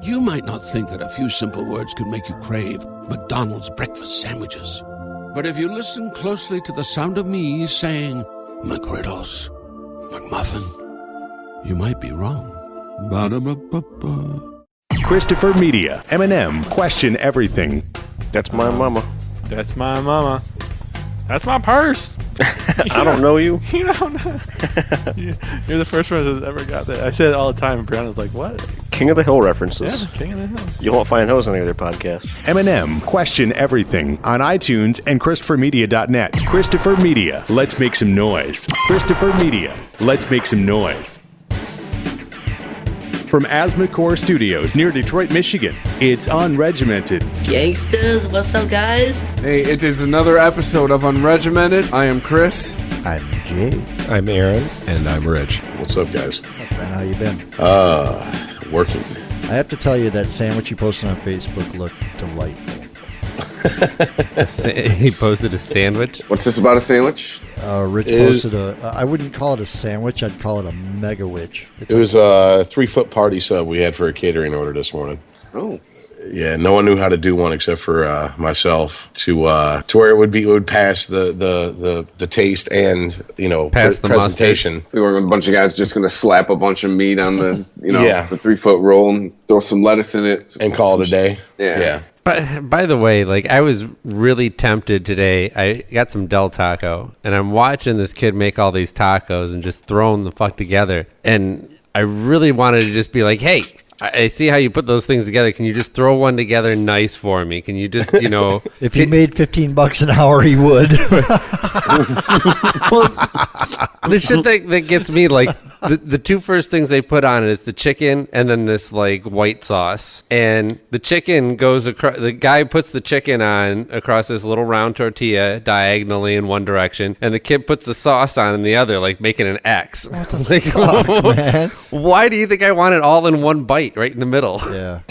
You might not think that a few simple words could make you crave McDonald's breakfast sandwiches. But if you listen closely to the sound of me saying McGriddles, McMuffin, you might be wrong. Ba-da-ba-ba-ba. Christopher Media, M&M, question everything. That's my mama. That's my mama. That's my purse. I don't know you. You don't know. You're the first person that's ever got that. I say it all the time, and Brianna's like, what? King of the Hill references. Yeah, King of the Hill. You won't find those on any other podcast. M&M, question everything on iTunes and ChristopherMedia.net. Christopher Media, let's make some noise. Christopher Media, let's make some noise. From Asthmacore Studios near Detroit, Michigan, it's Unregimented. Gangsters, what's up, guys? Hey, it is another episode of Unregimented. I am Chris. I'm Jay. I'm Aaron. And I'm Rich. What's up, guys? Man, how you been? Working. I have to tell you, that sandwich you posted on Facebook looked delightful. He posted a sandwich? What's this about a sandwich? Rich posted I wouldn't call it a sandwich, I'd call it a mega-witch. It was a 3-foot party sub we had for a catering order this morning. Oh. Yeah, no one knew how to do one except for myself to where it would pass the taste and pass the presentation. Mustard. We were a bunch of guys just going to slap a bunch of meat on the the 3-foot roll and throw some lettuce in it and call it a day. Yeah. But by the way, I was really tempted today. I got some Del Taco, and I'm watching this kid make all these tacos and just throwing the fuck together. And I really wanted to just be like, hey, I see how you put those things together. Can you just throw one together nice for me? Can you just, If he made $15 an hour, he would. The shit that gets me, the two first things they put on it is the chicken and then this, white sauce. And the chicken goes across, the guy puts the chicken on across this little round tortilla diagonally in one direction, and the kid puts the sauce on in the other, making an X. What the fuck, man? Why do you think I want it all in one bite? Right in the middle. Yeah.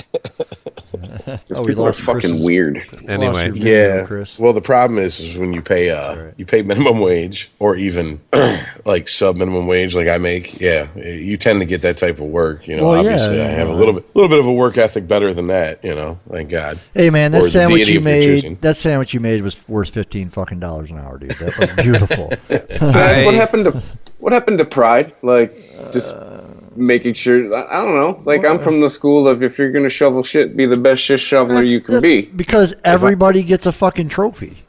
People are fucking weird. Anyway. Yeah. Well, the problem is when you pay you pay minimum wage or even sub minimum wage like I make. Yeah, you tend to get that type of work. Obviously, I have a little bit of a work ethic better than that. Thank God. Hey man, that sandwich you made was worth $15 an hour, dude. That was beautiful. Guys, what happened to pride? Just making sure, I don't know. I'm from the school of if you're going to shovel shit, be the best shit shoveler you can be. Because everybody gets a fucking trophy.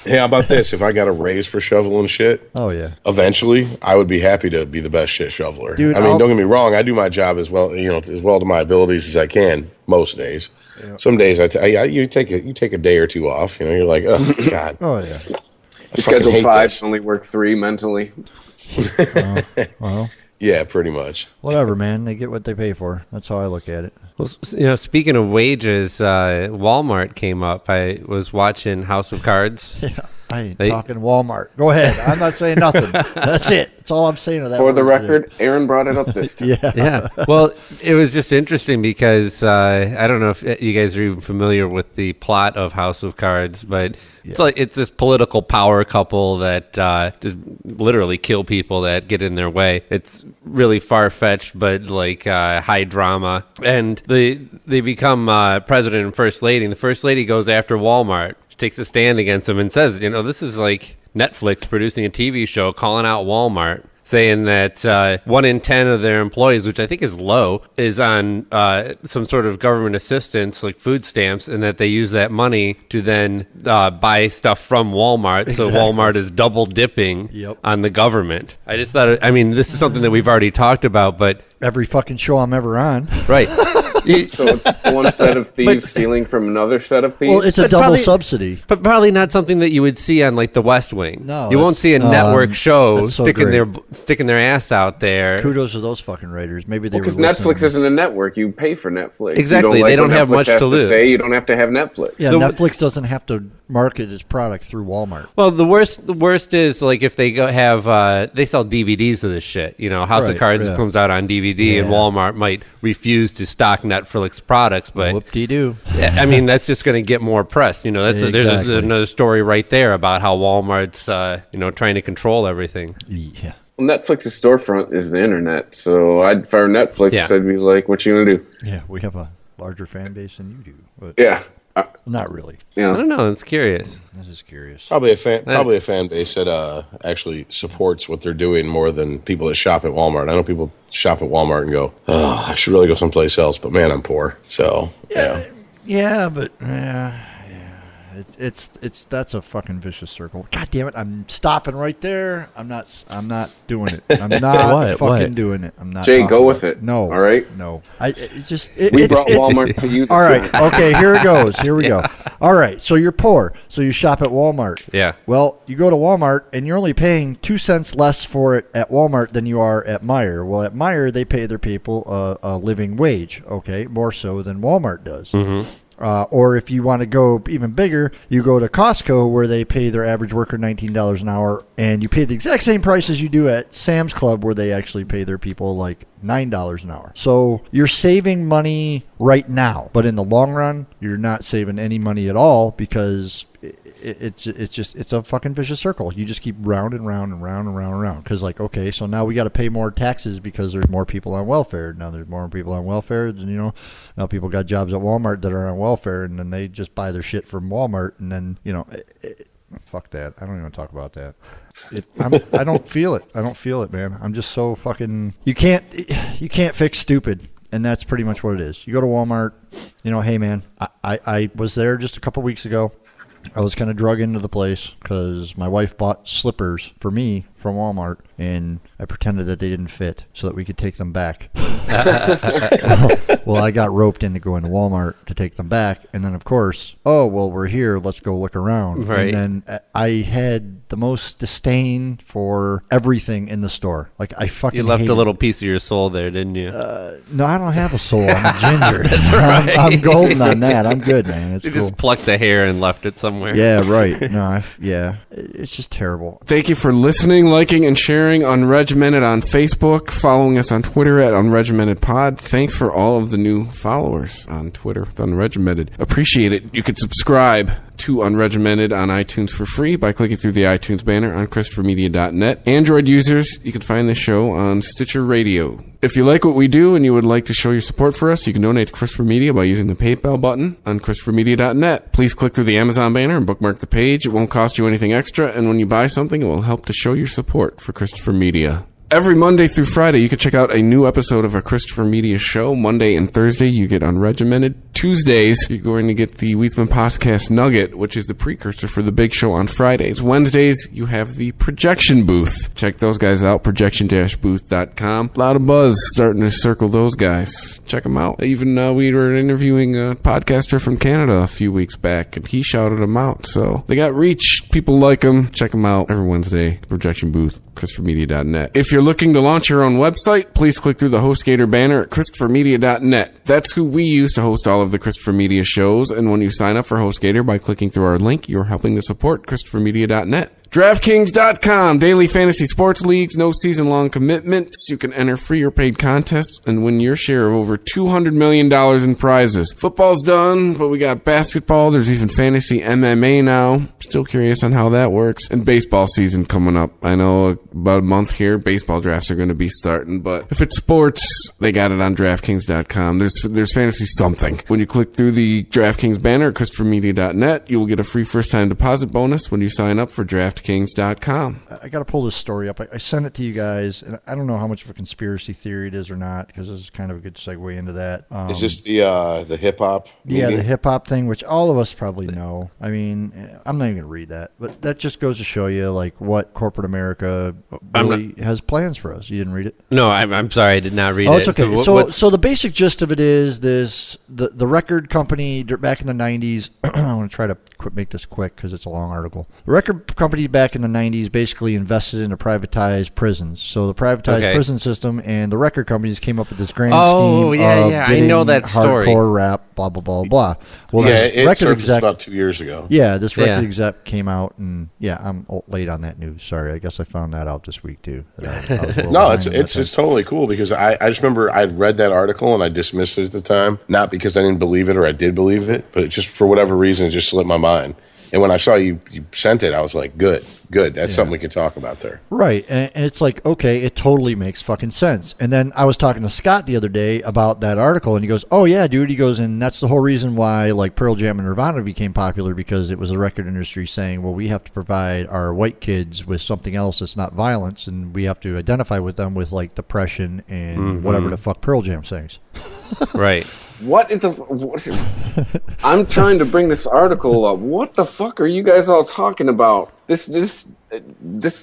Hey, how about this? If I got a raise for shoveling shit, eventually I would be happy to be the best shit shoveler. Dude, don't get me wrong. I do my job as well, as well to my abilities as I can most days. Yeah. Some days you take a day or two off. You're like, oh God. Oh yeah. You schedule 5, only work 3 mentally. Well. Yeah, pretty much. Whatever, man. They get what they pay for. That's how I look at it. Well, speaking of wages, Walmart came up. I was watching House of Cards. Yeah, I ain't talking Walmart. Go ahead. I'm not saying nothing. That's it. That's all I'm saying to that. For the record, Aaron brought it up this time. Yeah. Well, it was just interesting because I don't know if you guys are even familiar with the plot of House of Cards, but it's this political power couple that just literally kill people that get in their way. It's really far-fetched, but high drama. And they become president and first lady, and the first lady goes after Walmart. She takes a stand against them and says, this is like Netflix producing a TV show calling out Walmart, saying that 1 in 10 of their employees, which I think is low, is on some sort of government assistance, like food stamps, and that they use that money to then buy stuff from Walmart. Exactly. So Walmart is double dipping on the government. I just thought, this is something that we've already talked about, but every fucking show I'm ever on. Right. So it's one set of thieves stealing from another set of thieves? Well, it's a double subsidy. But probably not something that you would see on The West Wing. No. You won't see a network show sticking their ass out there. Kudos to those fucking writers. Maybe they were because Netflix isn't a network. You pay for Netflix. Exactly. They don't have much to lose. You don't have to have Netflix. Yeah, Netflix doesn't have to market its product through Walmart. Well, the worst is if they they sell DVDs of this shit. House of Cards comes out on DVD, and Walmart might refuse to stock Netflix products, but whoop-de-doo. That's just going to get more press. There's another story right there about how Walmart's trying to control everything. Yeah. Well, Netflix's storefront is the internet, so if I were Netflix, I'd be like, "What you gonna do?" Yeah, we have a larger fan base than you do. But yeah, not really. Yeah, I don't know. It's curious. This is curious. Probably a fan base that actually supports what they're doing more than people that shop at Walmart. I know people shop at Walmart and go, "Oh, I should really go someplace else," but man, I'm poor, so yeah, but it's that's a fucking vicious circle. God damn it! I'm stopping right there. I'm not doing it. I'm not doing it. I'm not. Jay, go with it. No. All right. No. We brought Walmart to you. All right. Okay. Here it goes. Here we go. All right. So you're poor. So you shop at Walmart. Yeah. Well, you go to Walmart and you're only paying 2 cents less for it at Walmart than you are at Meijer. Well, at Meijer they pay their people a living wage. Okay, more so than Walmart does. Mm-hmm. Or if you want to go even bigger, you go to Costco where they pay their average worker $19 an hour, and you pay the exact same price as you do at Sam's Club where they actually pay their people like $9 an hour. So you're saving money right now, but in the long run, you're not saving any money at all because it's a fucking vicious circle. You just keep round and round and round and round and round. Because okay, so now we got to pay more taxes because there's more people on welfare. Now there's more people on welfare. And, now people got jobs at Walmart that are on welfare, and then they just buy their shit from Walmart, and then fuck that. I don't even talk about that. I don't feel it. I don't feel it, man. I'm just so fucking. You can't fix stupid. And that's pretty much what it is. You go to Walmart, hey, man, I was there just a couple weeks ago. I was kind of drug into the place because my wife bought slippers for me from Walmart, and I pretended that they didn't fit so that we could take them back. Well, I got roped into going to Walmart to take them back, and then, of course, we're here, let's go look around. Right. And then I had the most disdain for everything in the store. Like, I fucking You left hated a little piece of your soul there, didn't you? No, I don't have a soul. I'm a ginger. That's right. I'm golden on that. I'm good, man. It's you cool. just plucked the hair and left it somewhere. Yeah, right. No, it's just terrible. Thank you for listening, liking, and sharing Unregimented on Facebook, following us on Twitter at UnregimentedPod. Thanks for all of the new followers on Twitter with Unregimented. Appreciate it. You could subscribe to Unregimented on iTunes for free by clicking through the iTunes banner on ChristopherMedia.net. Android users, you can find the show on Stitcher Radio. If you like what we do and you would like to show your support for us, you can donate to Christopher Media by using the PayPal button on ChristopherMedia.net. Please click through the Amazon banner and bookmark the page. It won't cost you anything extra, and when you buy something, it will help to show your support for Christopher Media. Every Monday through Friday, you can check out a new episode of our Christopher Media show. Monday and Thursday, you get Unregimented. Tuesdays, you're going to get the Weedsman Podcast Nugget, which is the precursor for the big show on Fridays. Wednesdays, you have the Projection Booth. Check those guys out, projection-booth.com. A lot of buzz starting to circle those guys. Check them out. Even we were interviewing a podcaster from Canada a few weeks back, and he shouted them out. So they got reach. People like them. Check them out every Wednesday. Projection Booth, ChristopherMedia.net. If you're looking to launch your own website, please click through the HostGator banner at ChristopherMedia.net. That's who we use to host all of the Christopher Media shows, and when you sign up for HostGator by clicking through our link, you're helping to support ChristopherMedia.net. DraftKings.com, daily fantasy sports leagues, no season-long commitments. You can enter free or paid contests and win your share of over $200 million in prizes. Football's done, but we got basketball. There's even fantasy MMA now. Still curious on how that works. And baseball season coming up. I know about a month here, baseball drafts are going to be starting, but if it's sports, they got it on DraftKings.com. There's fantasy something. When you click through the DraftKings banner at ChristopherMedia.net, you will get a free first-time deposit bonus when you sign up for DraftKings.com. I got to pull this story up. I sent it to you guys, and I don't know how much of a conspiracy theory it is or not, because this is kind of a good segue into that. Is this the hip-hop meeting? Yeah, the hip-hop thing, which all of us probably know. I mean, I'm not even going to read that, but that just goes to show you like what corporate America really has plans for us. You didn't read it? No, I'm sorry, I did not read it. Oh, it's okay. So the basic gist of it is the record company back in the 90s, I want to try to make this quick because it's a long article. The record company back in the 90s basically invested into privatized prisons. So the privatized prison system and the record companies came up with this grand scheme of I know that story. Hardcore rap, blah, blah, blah, blah. Well, it surfaced about 2 years ago. Yeah, this record exec came out, and I'm late on that news. Sorry, I guess I found that out this week too. No, it's totally cool because I just remember I'd read that article and I dismissed it at the time, not because I didn't believe it or I did believe it, but just for whatever reason it just slipped my mind. And when I saw you sent it, I was like, good. That's something we could talk about there. Right. And it's like, okay, it totally makes fucking sense. And then I was talking to Scott the other day about that article, and he goes, oh, yeah, dude. He goes, and that's the whole reason why, like, Pearl Jam and Nirvana became popular, because it was the record industry saying, well, we have to provide our white kids with something else that's not violence, and we have to identify with them with, like, depression and whatever the fuck Pearl Jam sings. Right. What I'm trying to bring this article up. What the fuck are you guys all talking about? This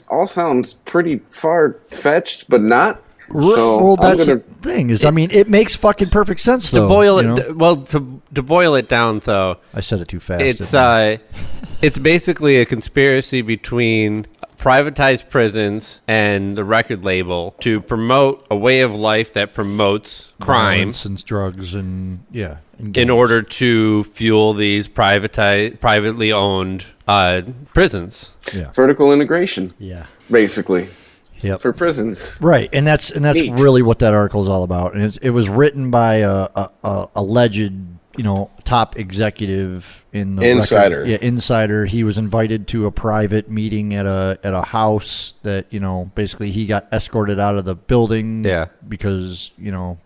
all sounds pretty far-fetched, but not. So well, that's the thing is, I mean, it makes fucking perfect sense. To boil it, to boil it down, though, I said it too fast. It's basically a conspiracy between privatized prisons and the record label to promote a way of life that promotes crime, violence and drugs, and in order to fuel these privately owned prisons. Yeah. Vertical integration. Yeah. Basically. Yep. For prisons. Right, and that's really what that article is all about. And it was written by a alleged, top executive in the insider. Insider. He was invited to a private meeting at a house that, basically he got escorted out of the building. Yeah. Because,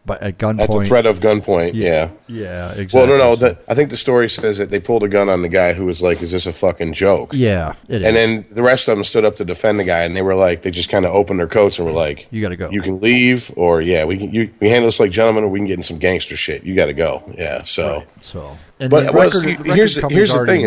but at gunpoint. At the threat of gunpoint. Yeah. Yeah, exactly. Well, no. I think the story says that they pulled a gun on the guy who was like, "Is this a fucking joke?" Yeah, it is. And then the rest of them stood up to defend the guy, and they were like, they just kind of opened their coats and were like, "You got to go. You can leave, or we handle this like gentlemen, or we can get in some gangster shit. You got to go." Yeah. So. Right. So. And but here's the thing: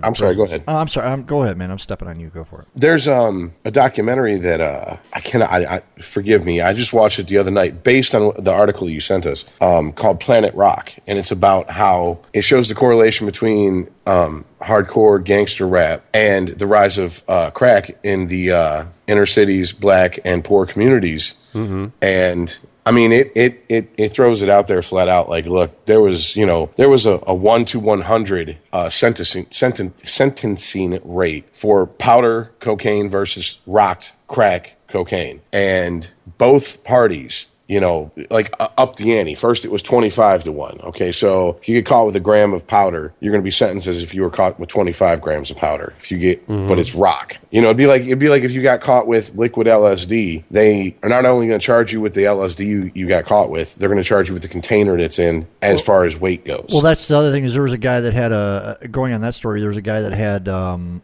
I'm sorry. Go ahead. Oh, I'm sorry. Go ahead, man. I'm stepping on you. Go for it. There's a documentary that I forgive me. I just watched it the other night, based on the article you sent us, called Planet Rock, and it's about how it shows the correlation between hardcore gangster rap and the rise of crack in the inner cities, black and poor communities, and. I mean, it throws it out there flat out. Like, look, there was a 1 to 100 sentencing rate for powder cocaine versus rocked crack cocaine, and both parties, up the ante. First, it was 25 to 1. Okay, so if you get caught with a gram of powder, you're going to be sentenced as if you were caught with 25 grams of powder. If you get, but it's rock. It'd be like if you got caught with liquid LSD, they are not only going to charge you with the LSD you got caught with, they're going to charge you with the container that's in as far as weight goes. Well, that's the other thing is there was a guy that had going on that story. There was a guy that had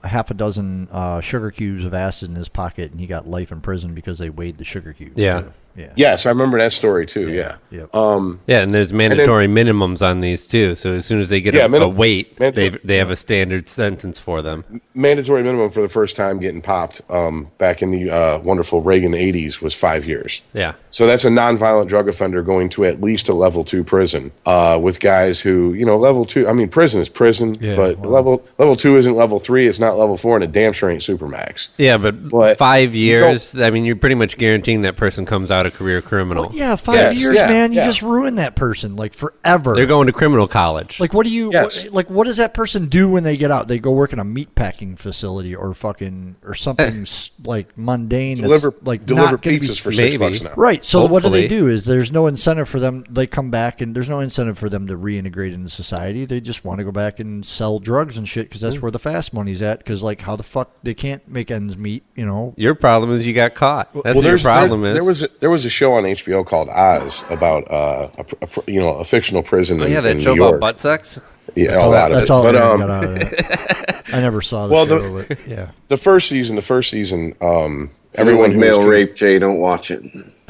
half a dozen sugar cubes of acid in his pocket, and he got life in prison because they weighed the sugar cubes. Yeah. So. Yeah. Yes, I remember that story too. Yeah. Yep. And there's mandatory minimums on these too. So as soon as they get a weight, they have a standard sentence for them. Mandatory minimum for the first time getting popped back in the wonderful Reagan 80s was 5 years. Yeah. So that's a nonviolent drug offender going to at least a level 2 prison with guys who, level 2. I mean, prison is prison, but level 2 isn't level 3. It's not level 4, and a damn sure ain't supermax. Yeah, but 5 years. I mean, you're pretty much guaranteeing that person comes out a career criminal. Well, yeah, 5 years, man. You just ruin that person like forever. They're going to criminal college. Like, what do you what does that person do when they get out? They go work in a meat packing facility or something like mundane. Deliver pizzas for $6 now. Right. So what do they do? Is there's no incentive for them. They come back and there's no incentive for them to reintegrate into society. They just want to go back and sell drugs and shit because that's where the fast money's at. Because how the fuck they can't make ends meet? Your problem is you got caught. That's what your problem is. There was a show on HBO called Oz about a fictional prison in that New show York. About butt sex. Yeah, all out of it. That's all I got out of it. I never saw the show. But yeah, the first season, everyone male rape. Jay, don't watch it.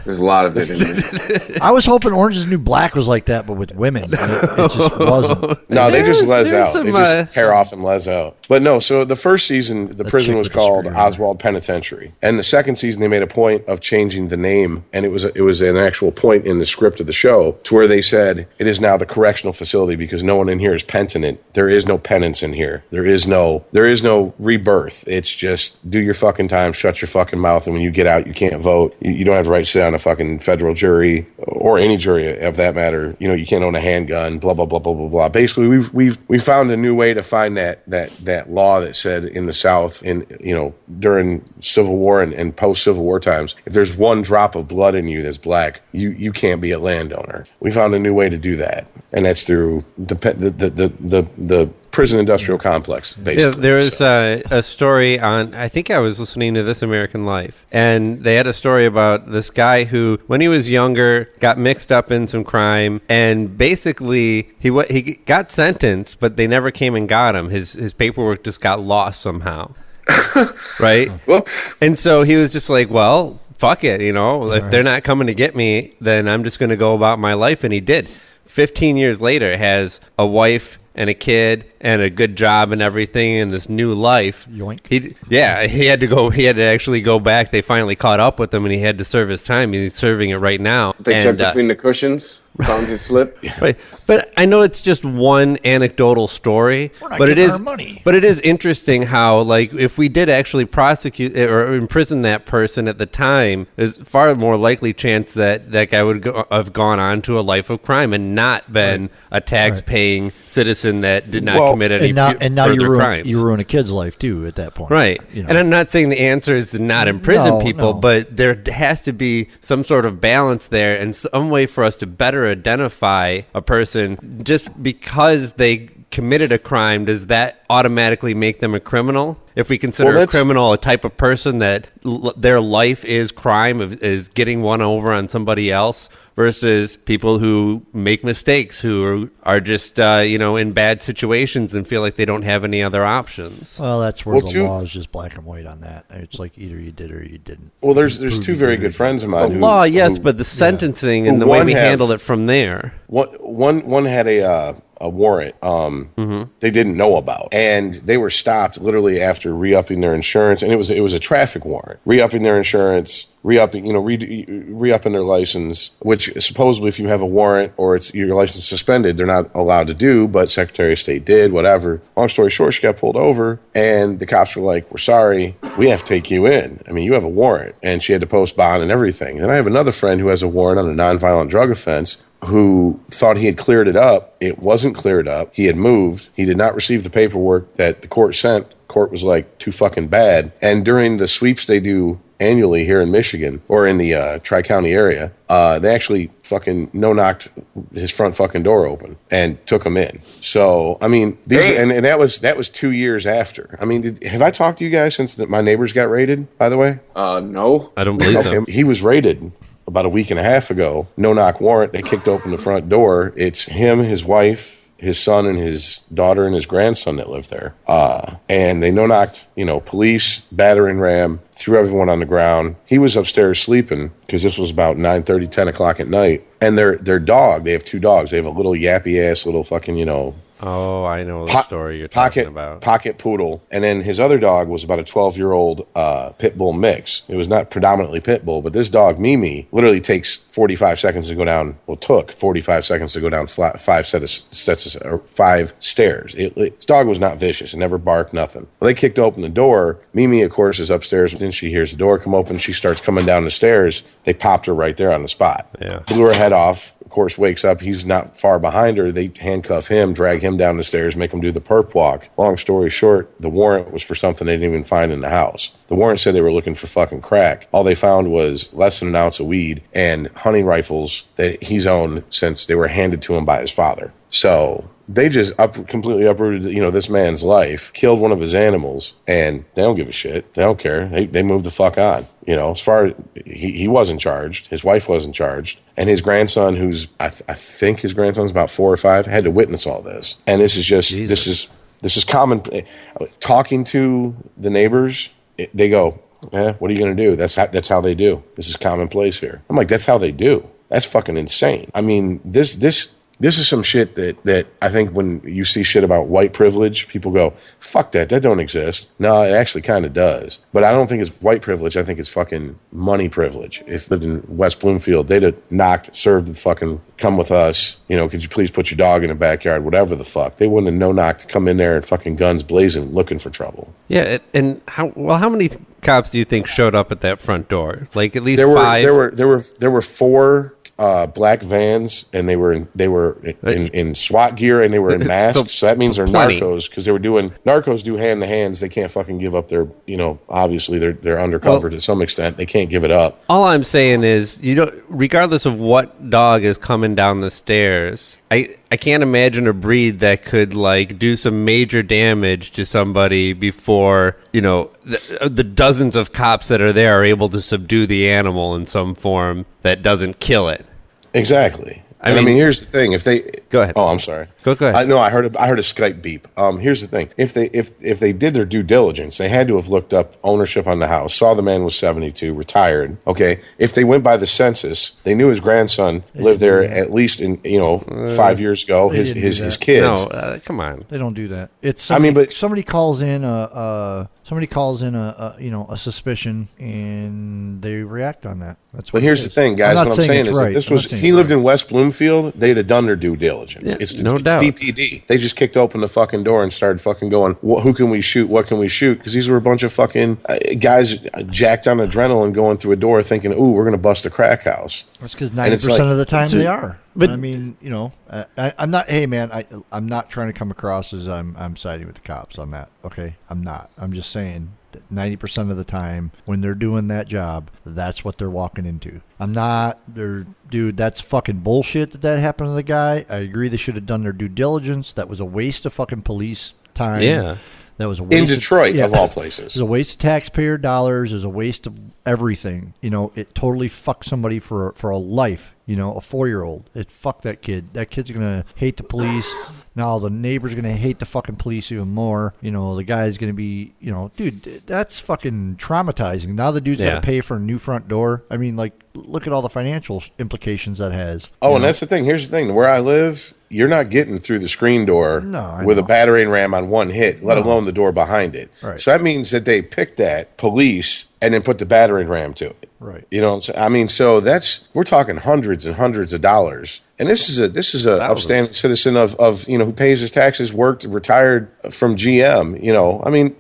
There's a lot of it in there. I was hoping Orange is the New Black was like that, but with women. It just wasn't. No, they just les out. They just hair off and les out. But no, so the first season, the prison was called Oswald Penitentiary. And the second season, they made a point of changing the name, and it was an actual point in the script of the show to where they said, it is now the correctional facility because no one in here is penitent. There is no penance in here. There is no rebirth. It's just do your fucking time, shut your fucking mouth, and when you get out, you can't vote. You don't have the right to sit on a fucking federal jury or any jury of that matter. You can't own a handgun, blah, blah, blah, blah, blah, blah. Basically, we found a new way to find that law that said in the South during Civil War and post-Civil War times, if there's one drop of blood in you that's black, you can't be a landowner. We found a new way to do that. And that's through the prison industrial complex, basically. Yeah, there was a story on, I think I was listening to This American Life, and they had a story about this guy who, when he was younger, got mixed up in some crime, and basically he got sentenced, but they never came and got him. His paperwork just got lost somehow. Right? Whoops. And so he was just like, well, fuck it, if they're not coming to get me, then I'm just going to go about my life. And he did. 15 years later, has a wife and a kid and a good job and everything and this new life. Yoink. He had to actually go back. They finally caught up with him and he had to serve his time. He's serving it right now. They checked between the cushions, found his slip. Right. But I know it's just one anecdotal story. We're not but getting it is our money. But it is interesting how, like, if we did actually prosecute or imprison that person at the time, there's far more likely chance that that guy would have gone on to a life of crime and not been a tax-paying citizen that did not commit any further crimes. You ruin a kid's life too at that point, right? And I'm not saying the answer is to not imprison people, but there has to be some sort of balance there and some way for us to better identify a person. Just because they committed a crime, does that automatically make them a criminal? If we consider a criminal a type of person that their life is crime, is getting one over on somebody else, versus people who make mistakes, who are just in bad situations and feel like they don't have any other options. Well, that's where the law is just black and white on that. It's like either you did or you didn't. Well, there's two very good friends of mine. The law, yes, but the sentencing and the way we handled it from there. One had a warrant they didn't know about, and they were stopped literally after re-upping their insurance, and it was a traffic warrant, re-upping their insurance, re-upping their license, which supposedly if you have a warrant or it's your license suspended, they're not allowed to do, but Secretary of State did, whatever. Long story short, she got pulled over, and the cops were like, "We're sorry, we have to take you in. I mean, you have a warrant," and she had to post bond and everything. And I have another friend who has a warrant on a nonviolent drug offense, who thought he had cleared it up. It wasn't cleared up. He had moved. He did not receive the paperwork that the court sent. Court was like, too fucking bad. And during the sweeps they do annually here in Michigan, or in the Tri-County area, they actually fucking no-knocked his front fucking door open and took him in. So, I mean, and that was 2 years after. I mean, have I talked to you guys since my neighbors got raided, by the way? No. I don't believe so. He was raided about a week and a half ago. No-knock warrant. They kicked open the front door. It's him, his wife, his son, and his daughter, and his grandson that live there. And they no-knocked, police, battering ram, threw everyone on the ground. He was upstairs sleeping because this was about 9:30, 10 o'clock at night. And their dog, they have two dogs. They have a little yappy-ass little fucking, Oh, I know the story you're talking about. Pocket poodle. And then his other dog was about a 12-year-old pit bull mix. It was not predominantly pit bull, but this dog, Mimi, literally takes 45 seconds to go down. Well, took 45 seconds to go down five stairs. This dog was not vicious. It never barked, nothing. Well, they kicked open the door. Mimi, of course, is upstairs. Then she hears the door come open. She starts coming down the stairs. They popped her right there on the spot. Yeah. Blew her head off. Of course, wakes up. He's not far behind her. They handcuff him, drag him down the stairs, make him do the perp walk. Long story short, the warrant was for something they didn't even find in the house. The warrant said they were looking for fucking crack. All they found was less than an ounce of weed and hunting rifles that he's owned since they were handed to him by his father. So they just completely uprooted, this man's life, killed one of his animals, and they don't give a shit. They don't care. They moved the fuck on. As far as he wasn't charged, his wife wasn't charged, and his grandson, who's I think his grandson's about 4 or 5, had to witness all this. And this is just this is common. Talking to the neighbors, they go, "What are you going to do? That's how they do. This is commonplace here." I'm like, "That's how they do. That's fucking insane." I mean, this is some shit that I think when you see shit about white privilege, people go, "Fuck that don't exist." No, it actually kind of does. But I don't think it's white privilege. I think it's fucking money privilege. If lived in West Bloomfield, they'd have served the fucking, "Come with us. Could you please put your dog in the backyard?" Whatever the fuck. They wouldn't have no-knocked to come in there and fucking guns blazing looking for trouble. Yeah, and how many cops do you think showed up at that front door? Like at least there 5? There were 4 black vans, and they were in SWAT gear, and they were in masks. So that means they're narcos, because narcos do hand to hands. They can't fucking give up their, obviously they're undercover to some extent. They can't give it up. All I'm saying is, regardless of what dog is coming down the stairs, I can't imagine a breed that could do some major damage to somebody before the dozens of cops that are there are able to subdue the animal in some form that doesn't kill it. Exactly. I mean, here's the thing. If they go ahead. Oh, I'm sorry. Go ahead. I heard a Skype beep. Here's the thing. If they did their due diligence, they had to have looked up ownership on the house, saw the man was 72, retired. Okay. If they went by the census, they knew his grandson lived there at least in 5 years ago. His kids. No, come on. They don't do that. It's somebody calls in a suspicion, and they react on that. That's what. But here's the thing, guys. What I'm saying is, if he lived in West Bloomfield, they'd have done their due diligence. Yeah, it's no doubt. DPD. They just kicked open the fucking door and started fucking going, who can we shoot? What can we shoot? Because these were a bunch of fucking guys jacked on adrenaline going through a door thinking, ooh, we're going to bust a crack house. That's because 90% of the time they are. But I mean, I'm not. Hey, man, I'm not trying to come across as I'm siding with the cops on that. Okay, I'm not. I'm just saying that 90% of the time when they're doing that job, that's what they're walking into. I'm not. Dude, that's fucking bullshit that happened to the guy. I agree they should have done their due diligence. That was a waste of fucking police time. Yeah. That was a waste in Detroit, of all places. It was a waste of taxpayer dollars. It was a waste of everything. It totally fucked somebody for a life. A 4-year-old. It fucked that kid. That kid's gonna hate the police. Now the neighbor's gonna hate the fucking police even more. The guy's gonna be, dude, that's fucking traumatizing. Now the dude's gotta pay for a new front door. I mean, look at all the financial implications that has. And that's the thing. Here's the thing. Where I live, you're not getting through the screen door with a battering ram on one hit, let alone the door behind it. Right. So that means that they picked that police and then put the battering ram to it. Right. I mean, so we're talking hundreds and hundreds of dollars. And this is a upstanding citizen of who pays his taxes, worked, retired from GM. I mean,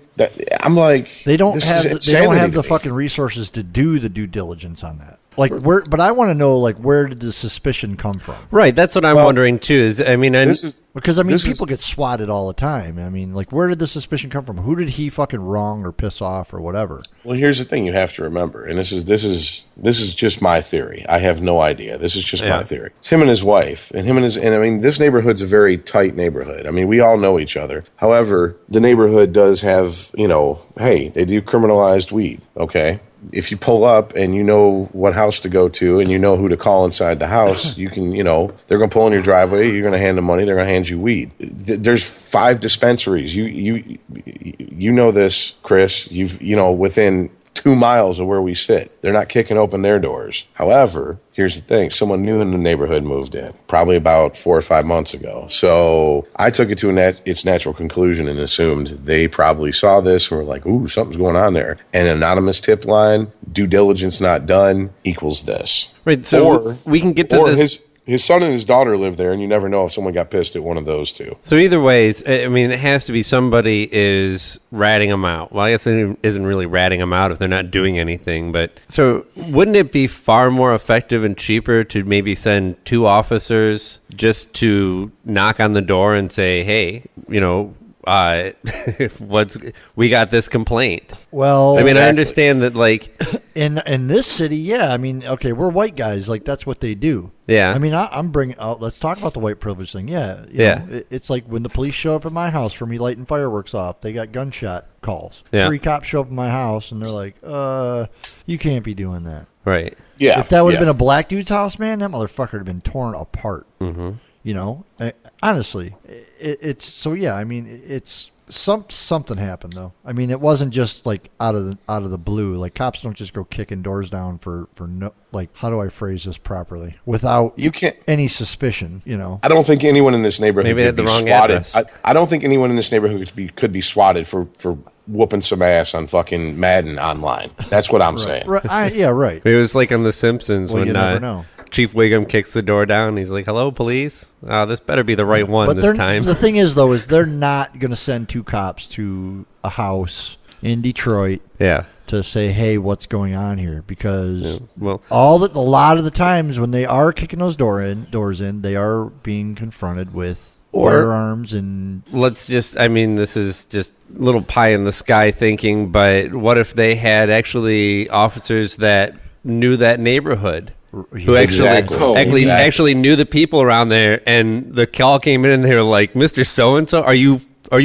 I'm like, they don't have the fucking resources to do the due diligence on that. But I want to know, where did the suspicion come from? Right, that's what I'm wondering too. Because people get swatted all the time. I mean, where did the suspicion come from? Who did he fucking wrong or piss off or whatever? Well, here's the thing you have to remember, and this is just my theory. I have no idea. This is just my theory. It's him and his wife, and I mean, this neighborhood's a very tight neighborhood. I mean, we all know each other. However, the neighborhood does have, hey, they do criminalized weed. Okay. If you pull up and you know what house to go to and you know who to call inside the house, you can, they're going to pull in your driveway. You're going to hand them money. They're going to hand you weed. There's 5 dispensaries. You know this, Chris. Within 2 miles of where we sit. They're not kicking open their doors. However, here's the thing. Someone new in the neighborhood moved in, probably about 4 or 5 months ago. So I took it to its natural conclusion and assumed they probably saw this and were like, ooh, something's going on there. An anonymous tip line, due diligence not done, equals this. Right, so we can get to this. His son and his daughter live there, and you never know if someone got pissed at one of those two. So either way, I mean, it has to be somebody is ratting them out. Well, I guess it isn't really ratting them out if they're not doing anything. But so wouldn't it be far more effective and cheaper to maybe send 2 officers just to knock on the door and say, hey, we got this complaint? Well, I mean, I understand that, in this city, yeah. I mean, okay, we're white guys, that's what they do. Yeah. I mean, I'm bringing out. Let's talk about the white privilege thing. Yeah. It's like when the police show up at my house for me lighting fireworks off. They got gunshot calls. Yeah. 3 cops show up at my house and they're like, you can't be doing that. Right. Yeah. If that would have been a black dude's house, man, that motherfucker would have been torn apart. Mm-hmm. Honestly, it's so. Yeah, I mean, it's something happened though. I mean, it wasn't just out of the blue. Cops don't just go kicking doors down for no. How do I phrase this properly without any suspicion? I don't think anyone in this neighborhood maybe could they had the wrong swatted. Address. I don't think anyone in this neighborhood could be swatted for whooping some ass on fucking Madden online. That's what I'm saying. Right. Yeah, right. It was like on The Simpsons you never when know. Chief Wiggum kicks the door down. He's like, hello, police. This better be the right one this time. The thing is, though, is they're not going to send 2 cops to a house in Detroit to say, hey, what's going on here? Because a lot of the times when they are kicking those doors in, they are being confronted with firearms and... this is just little pie in the sky thinking, but what if they had actually officers that knew that neighborhood? Who actually knew the people around there, and the call came in and they were like, Mr. So-and-so, are you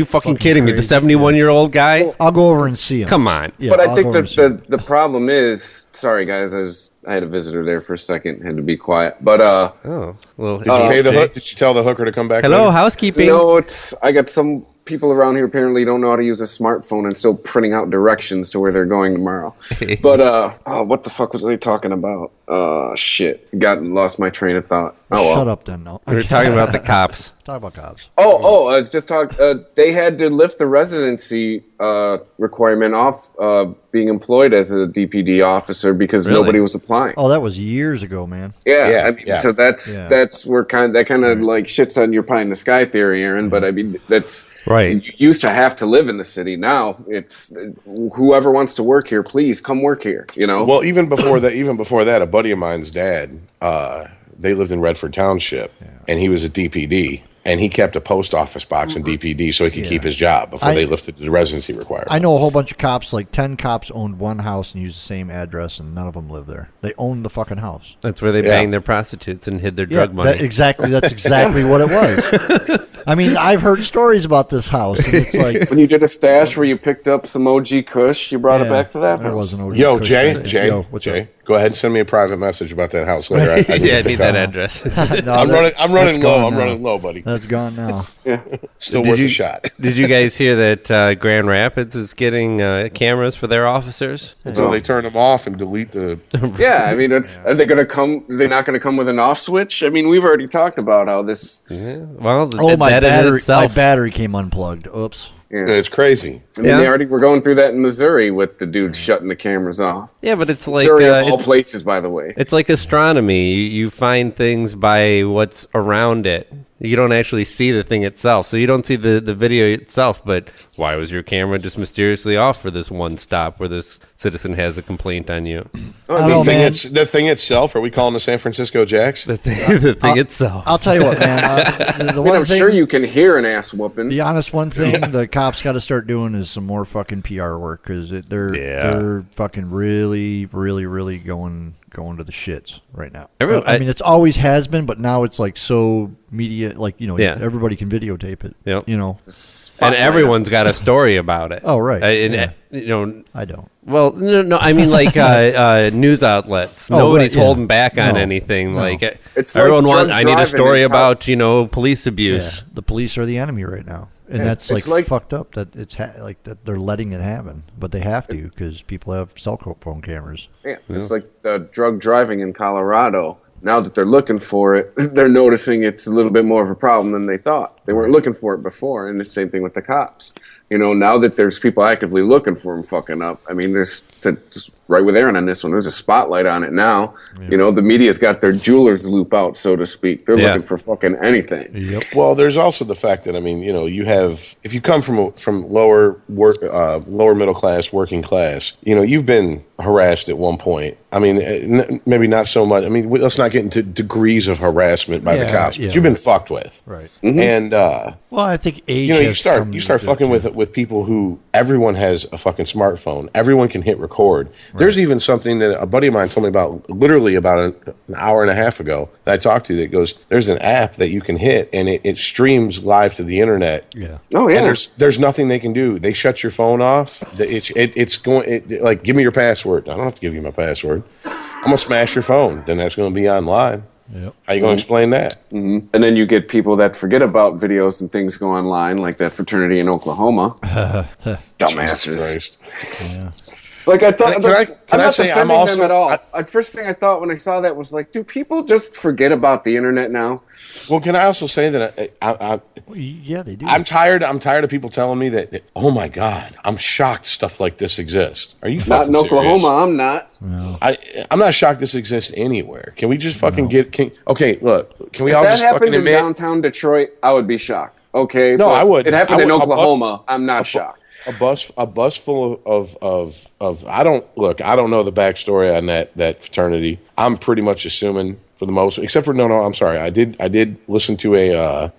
fucking kidding me? The 71-year-old guy? I'll go over and see him. Come on. Yeah, but I think that the problem is, sorry guys, I had a visitor there for a second, had to be quiet. But did you pay the hook? Did you tell the hooker to come back? Hello, later? housekeeping. No, I got some people around here apparently don't know how to use a smartphone and still printing out directions to where they're going tomorrow. But what the fuck was they talking about? Shit, lost my train of thought. Shut up then. No, we were talking about the cops. Talk about cops. It's just they had to lift the residency requirement off being employed as a DPD officer because nobody was applying. Oh, that was years ago, man. So that's where that kind of like shits on your pie in the sky theory, Aaron. But I mean that's right. You used to have to live in the city. Now it's whoever wants to work here, please come work here. You know. Well, even before that, a buddy of mine's dad, they lived in Redford Township, and he was a DPD. And he kept a post office box in DPD so he could keep his job before they lifted the residency requirement. I know a whole bunch of cops, like 10 cops owned one house and used the same address, and none of them live there. They owned the fucking house. That's where they banged their prostitutes and hid their drug money. That's exactly what it was. I mean, I've heard stories about this house, and it's like... When you did a stash where you picked up some OG Kush, you brought it back to that house? There was an OG Yo, Kush. Jay, go ahead and send me a private message about that house later. I need that address. I'm running low. I'm running low, buddy. That's gone now. Yeah, still worth a shot. Did you guys hear that Grand Rapids is getting cameras for their officers? So they turn them off and delete the... Yeah, I mean, are they going to come? They're not going to come with an off switch? I mean, we've already talked about how this... Yeah. Well, my battery came unplugged. Oops. Yeah. It's crazy. I mean, they already were going through that in Missouri with the dude shutting the cameras off. Yeah, but it's like... Missouri of all places, by the way. It's like astronomy. You find things by what's around it. You don't actually see the thing itself. So you don't see the video itself, but why was your camera just mysteriously off for this one stop where this citizen has a complaint on you? The thing itself? Are we calling the San Francisco Jacks? The thing itself. I'll tell you what, man. I'm sure you can hear an ass whooping. The honest one thing the cops got to start doing is some more fucking PR work because they're fucking really, really, really going to the shits right now. I mean, it's always has been, but now it's like so media, like, everybody can videotape it. Yep. And everyone's got a story about it. Oh, right. I don't. Well, no, I mean like news outlets. Nobody's holding back on anything. No. Like it's everyone like I need a story about police abuse. Yeah. The police are the enemy right now. And that's like fucked up that it's that they're letting it happen, but they have to because people have cell phone cameras. Yeah, it's like the drug driving in Colorado. Now that they're looking for it, they're noticing it's a little bit more of a problem than they thought. They weren't looking for it before, and the same thing with the cops. Now that there's people actively looking for them fucking up, I mean, there's just right with Aaron on this one. There's a spotlight on it now. Yeah. The media's got their jeweler's loop out, so to speak. They're looking for fucking anything. Yep. Well, there's also the fact that you have, if you come from lower middle class, working class, you've been harassed at one point. I mean, maybe not so much. I mean, let's not get into degrees of harassment by the cops, but you've been fucked with, right? Mm-hmm. And well, I think age. You start fucking with people who everyone has a fucking smartphone. Everyone can hit record. Right. There's even something that a buddy of mine told me about literally about an hour and a half ago that I talked to that goes, there's an app that you can hit and it streams live to the internet. Yeah. Oh yeah. And there's nothing they can do. They shut your phone off. It's going like, give me your password. I don't have to give you my password. I'm gonna smash your phone. Then that's going to be online. Yep. How you going to explain that? Mm-hmm. And then you get people that forget about videos and things go online, like that fraternity in Oklahoma. Dumbasses. Yeah. Like I thought. Can I say I'm also them at all? First thing I thought when I saw that was like, do people just forget about the internet now? Well, can I also say that yeah, they do. I'm tired of people telling me that. Oh my God, I'm shocked stuff like this exists. Are you fucking not in Oklahoma? Serious? I'm not. No. I'm not shocked this exists anywhere. Can we just fucking okay, look. Can we all just fucking admit? If that happened in downtown Detroit, I would be shocked. Okay. No, I would. It happened in Oklahoma. I'm not shocked. a bus full of I don't know the backstory on that fraternity. I'm pretty much assuming for the most, except for no, I'm sorry. I did listen to a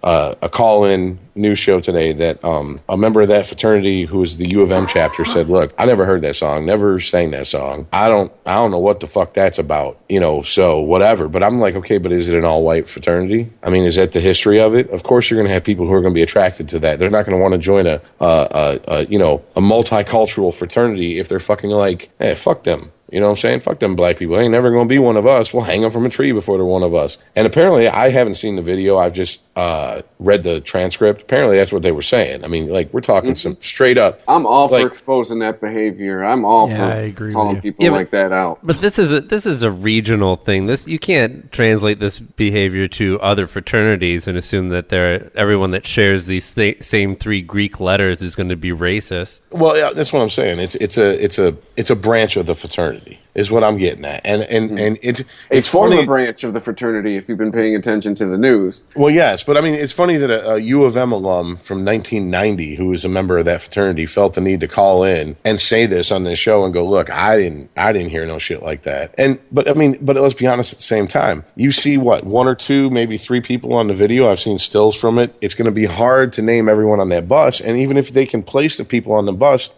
call-in news show today that a member of that fraternity who was the U of M chapter said, "Look, I never heard that song, never sang that song. I don't know what the fuck that's about, so whatever." But I'm like, okay, but is it an all-white fraternity? I mean, is that the history of it? Of course, you're going to have people who are going to be attracted to that. They're not going to want to join a multicultural fraternity if they're fucking like, hey, fuck them. You know what I'm saying? Fuck them black people. They ain't never going to be one of us. We'll hang them from a tree before they're one of us. And apparently, I haven't seen the video. I've just read the transcript. Apparently, that's what they were saying. I mean, like, we're talking some straight up. I'm all for exposing that behavior. I'm all for calling people like that out. But this is a regional thing. You can't translate this behavior to other fraternities and assume that everyone that shares these same three Greek letters is going to be racist. Well, yeah, that's what I'm saying. It's a branch of the fraternity. Is what I'm getting at, and it's former branch of the fraternity. If you've been paying attention to the news, well, yes, but I mean, it's funny that a U of M alum from 1990 who was a member of that fraternity felt the need to call in and say this on this show and go, "Look, I didn't hear no shit like that." But let's be honest. At the same time, you see what, one or two, maybe three people on the video. I've seen stills from it. It's going to be hard to name everyone on that bus, and even if they can place the people on the bus,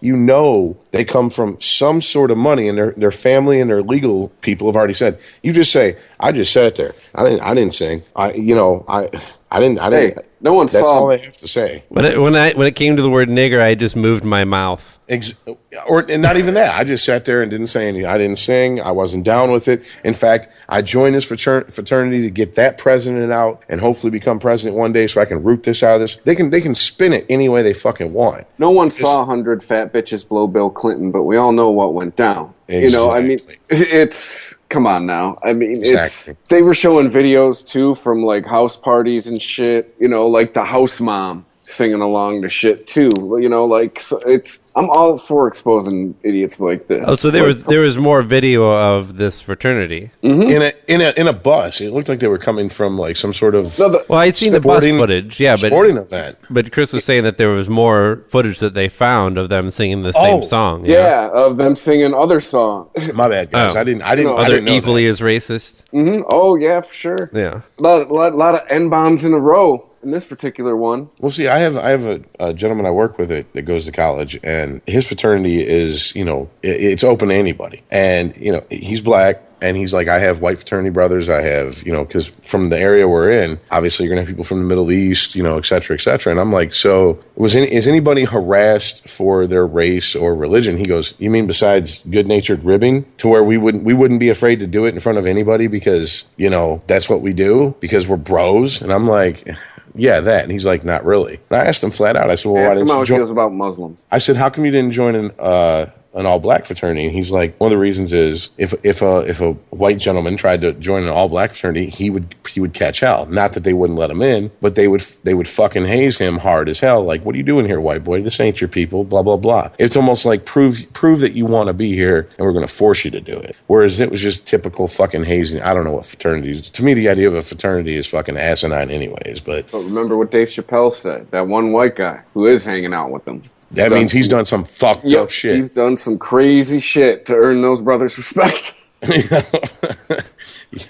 they come from some sort of money, and their family and their legal people have already said. You just say, "I just sat there. I didn't sing. I didn't." Hey, no one That's saw. all they have to say. When it came to the word nigger, I just moved my mouth. And not even that. I just sat there and didn't say anything. I didn't sing. I wasn't down with it. In fact, I joined this fraternity to get that president out and hopefully become president one day so I can root this out of this. They can spin it any way they fucking want. No one saw 100 fat bitches blow Bill Clinton, but we all know what went down. Exactly. I mean, it's... Come on now. I mean, exactly. They were showing videos, too, from, like, house parties and shit. Like the house mom singing along to shit, too. So I'm all for exposing idiots like this. Oh, so there was more video of this fraternity in a bus. It looked like they were coming from like some sort of I seen the bus footage, sporting event. But Chris was saying that there was more footage that they found of them singing the same song. Yeah, of them singing other songs. My bad, guys. I didn't. Other equally as racist. Mm-hmm. Oh yeah, for sure. Yeah, a lot of N-bombs in a row. In this particular one, well, see, I have a gentleman I work with that goes to college, and his fraternity is, it's open to anybody, and he's black, and he's like, I have white fraternity brothers, I have, because from the area we're in, obviously you're gonna have people from the Middle East, et cetera, and I'm like, so is anybody harassed for their race or religion? He goes, you mean besides good-natured ribbing, to where we wouldn't be afraid to do it in front of anybody because that's what we do because we're bros? And I'm like, yeah, that. And he's like, not really. And I asked him flat out. I said, well, why didn't you join? He feels about Muslims. I said, how come you didn't join an all-black fraternity? And he's like, one of the reasons is if a white gentleman tried to join an all-black fraternity, he would catch hell. Not that they wouldn't let him in, but they would fucking haze him hard as hell. Like, what are you doing here, white boy? This ain't your people. Blah blah blah. It's almost like prove that you want to be here, and we're going to force you to do it. Whereas it was just typical fucking hazing. I don't know what fraternities. To me, the idea of a fraternity is fucking asinine, anyways. But remember what Dave Chappelle said. That one white guy who is hanging out with them. That means he's done some fucked up shit. He's done some crazy shit to earn those brothers' respect.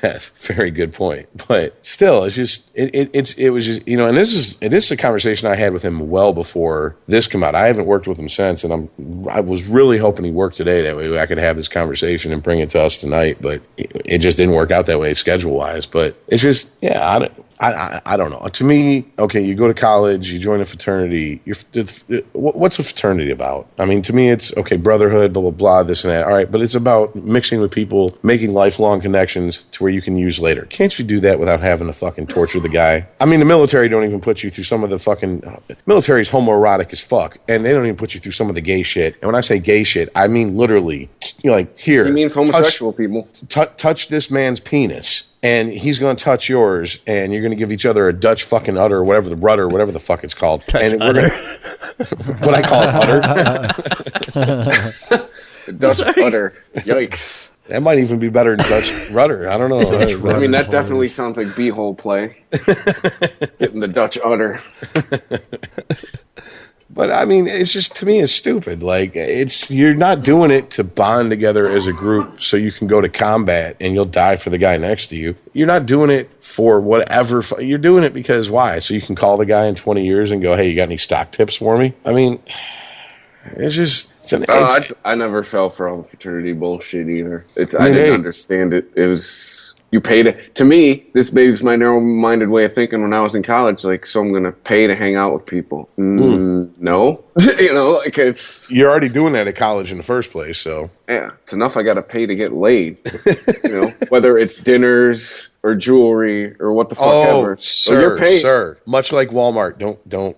Yes, very good point. But still, it's just it was just and this is a conversation I had with him well before this came out. I haven't worked with him since, and I was really hoping he worked today. That way I could have this conversation and bring it to us tonight. But it just didn't work out that way schedule wise. But it's just I don't know. To me, okay, you go to college, you join a fraternity. What's a fraternity about? I mean, to me, it's okay, brotherhood, blah blah blah, this and that. All right, but it's about mixing with people, making lifelong connections to where you can use later. Can't you do that without having to fucking torture the guy? I mean, the military don't even put you through some of the fucking military's homoerotic as fuck, and they don't even put you through some of the gay shit. And when I say gay shit, I mean literally, like here. He means homosexual people. Touch this man's penis. And he's going to touch yours, and you're going to give each other a Dutch fucking udder, or whatever whatever the fuck it's called. Dutch and udder. What I call it, udder. Dutch udder. Yikes. That might even be better than Dutch rudder. I don't know. I mean, that definitely sounds like b-hole play. Getting the Dutch udder. But I mean, it's just, to me, it's stupid. Like, you're not doing it to bond together as a group so you can go to combat and you'll die for the guy next to you. You're not doing it for whatever. You're doing it because why? So you can call the guy in 20 years and go, hey, you got any stock tips for me? I mean, it's just... I never fell for all the fraternity bullshit either. I didn't understand it. It was... You paid it. To me, this is my narrow-minded way of thinking when I was in college. Like, so I'm going to pay to hang out with people. No. It's... You're already doing that at college in the first place, so... Yeah, it's enough I got to pay to get laid. Whether it's dinners or jewelry or what the fuck ever. Sir, much like Walmart,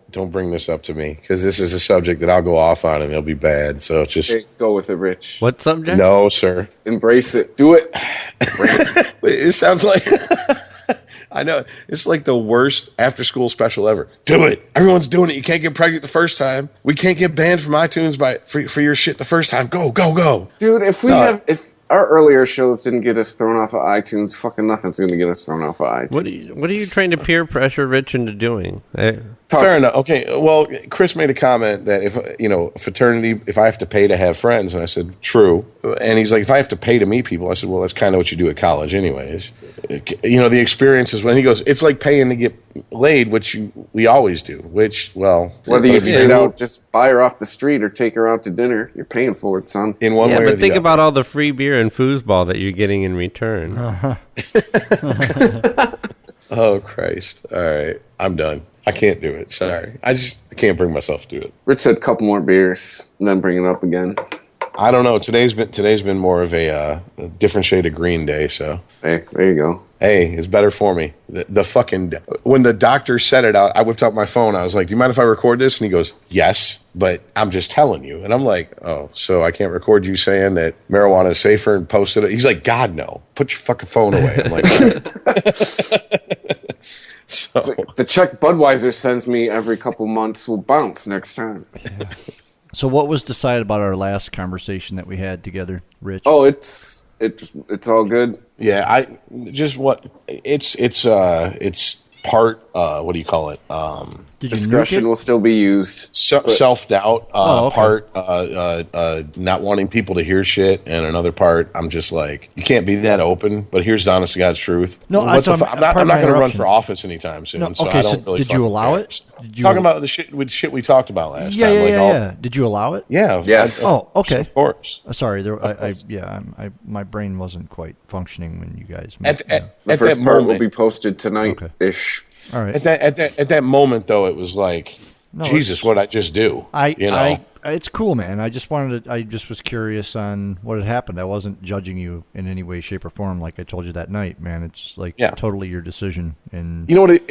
don't bring this up to me, because this is a subject that I'll go off on and it'll be bad. So just... Okay, go with it, Rich. What subject? No, sir. Embrace it. Do it. It sounds like... I know. It's like the worst after-school special ever. Do it. Everyone's doing it. You can't get pregnant the first time. We can't get banned from iTunes for your shit the first time. Go, go, go. Dude, if our earlier shows didn't get us thrown off of iTunes, fucking nothing's going to get us thrown off of iTunes. What are you trying to peer pressure Rich into doing? Fair enough. Okay. Well, Chris made a comment that if a fraternity, if I have to pay to have friends, and I said true, and he's like, if I have to pay to meet people, I said, well, that's kind of what you do at college, anyways. The experience is when he goes, it's like paying to get laid, which we always do. Which, well, whether you straight out just buy her off the street or take her out to dinner, you're paying for it, son. In one way or the other. But think about all the free beer and foosball that you're getting in return. Oh Christ! All right, I'm done. I can't do it. Sorry, I can't bring myself to do it. Rich said a couple more beers and then bring it up again. I don't know. Today's been more of a different shade of green day. So hey, there you go. Hey, it's better for me. The fucking when the doctor said it out, I whipped out my phone. I was like, "Do you mind if I record this?" And he goes, "Yes, but I'm just telling you." And I'm like, "Oh, so I can't record you saying that marijuana is safer and post it?" He's like, "God, no! Put your fucking phone away." I'm like, so the check Budweiser sends me every couple months will bounce next time. Yeah. So what was decided about our last conversation that we had together, Rich? Oh, it's all good. Yeah, it's part, what do you call it? Discretion will still be used. Self-doubt, part, not wanting people to hear shit, and another part, I'm just like, you can't be that open, but here's the honest to God's truth. No, I'm not going to run for office anytime soon, no, so okay, I don't really did you allow it? Talking about the shit we talked about last time. Yeah. Did you allow it? Yeah. Yes. Okay. Of course. Sorry, my brain wasn't quite functioning when you guys met. The first part will be posted tonight-ish. All right. At that moment, though, it was like, Jesus, what did I just do? It's cool, man. I just was curious on what had happened. I wasn't judging you in any way, shape, or form, like I told you that night, man. It's like totally your decision. And you know what?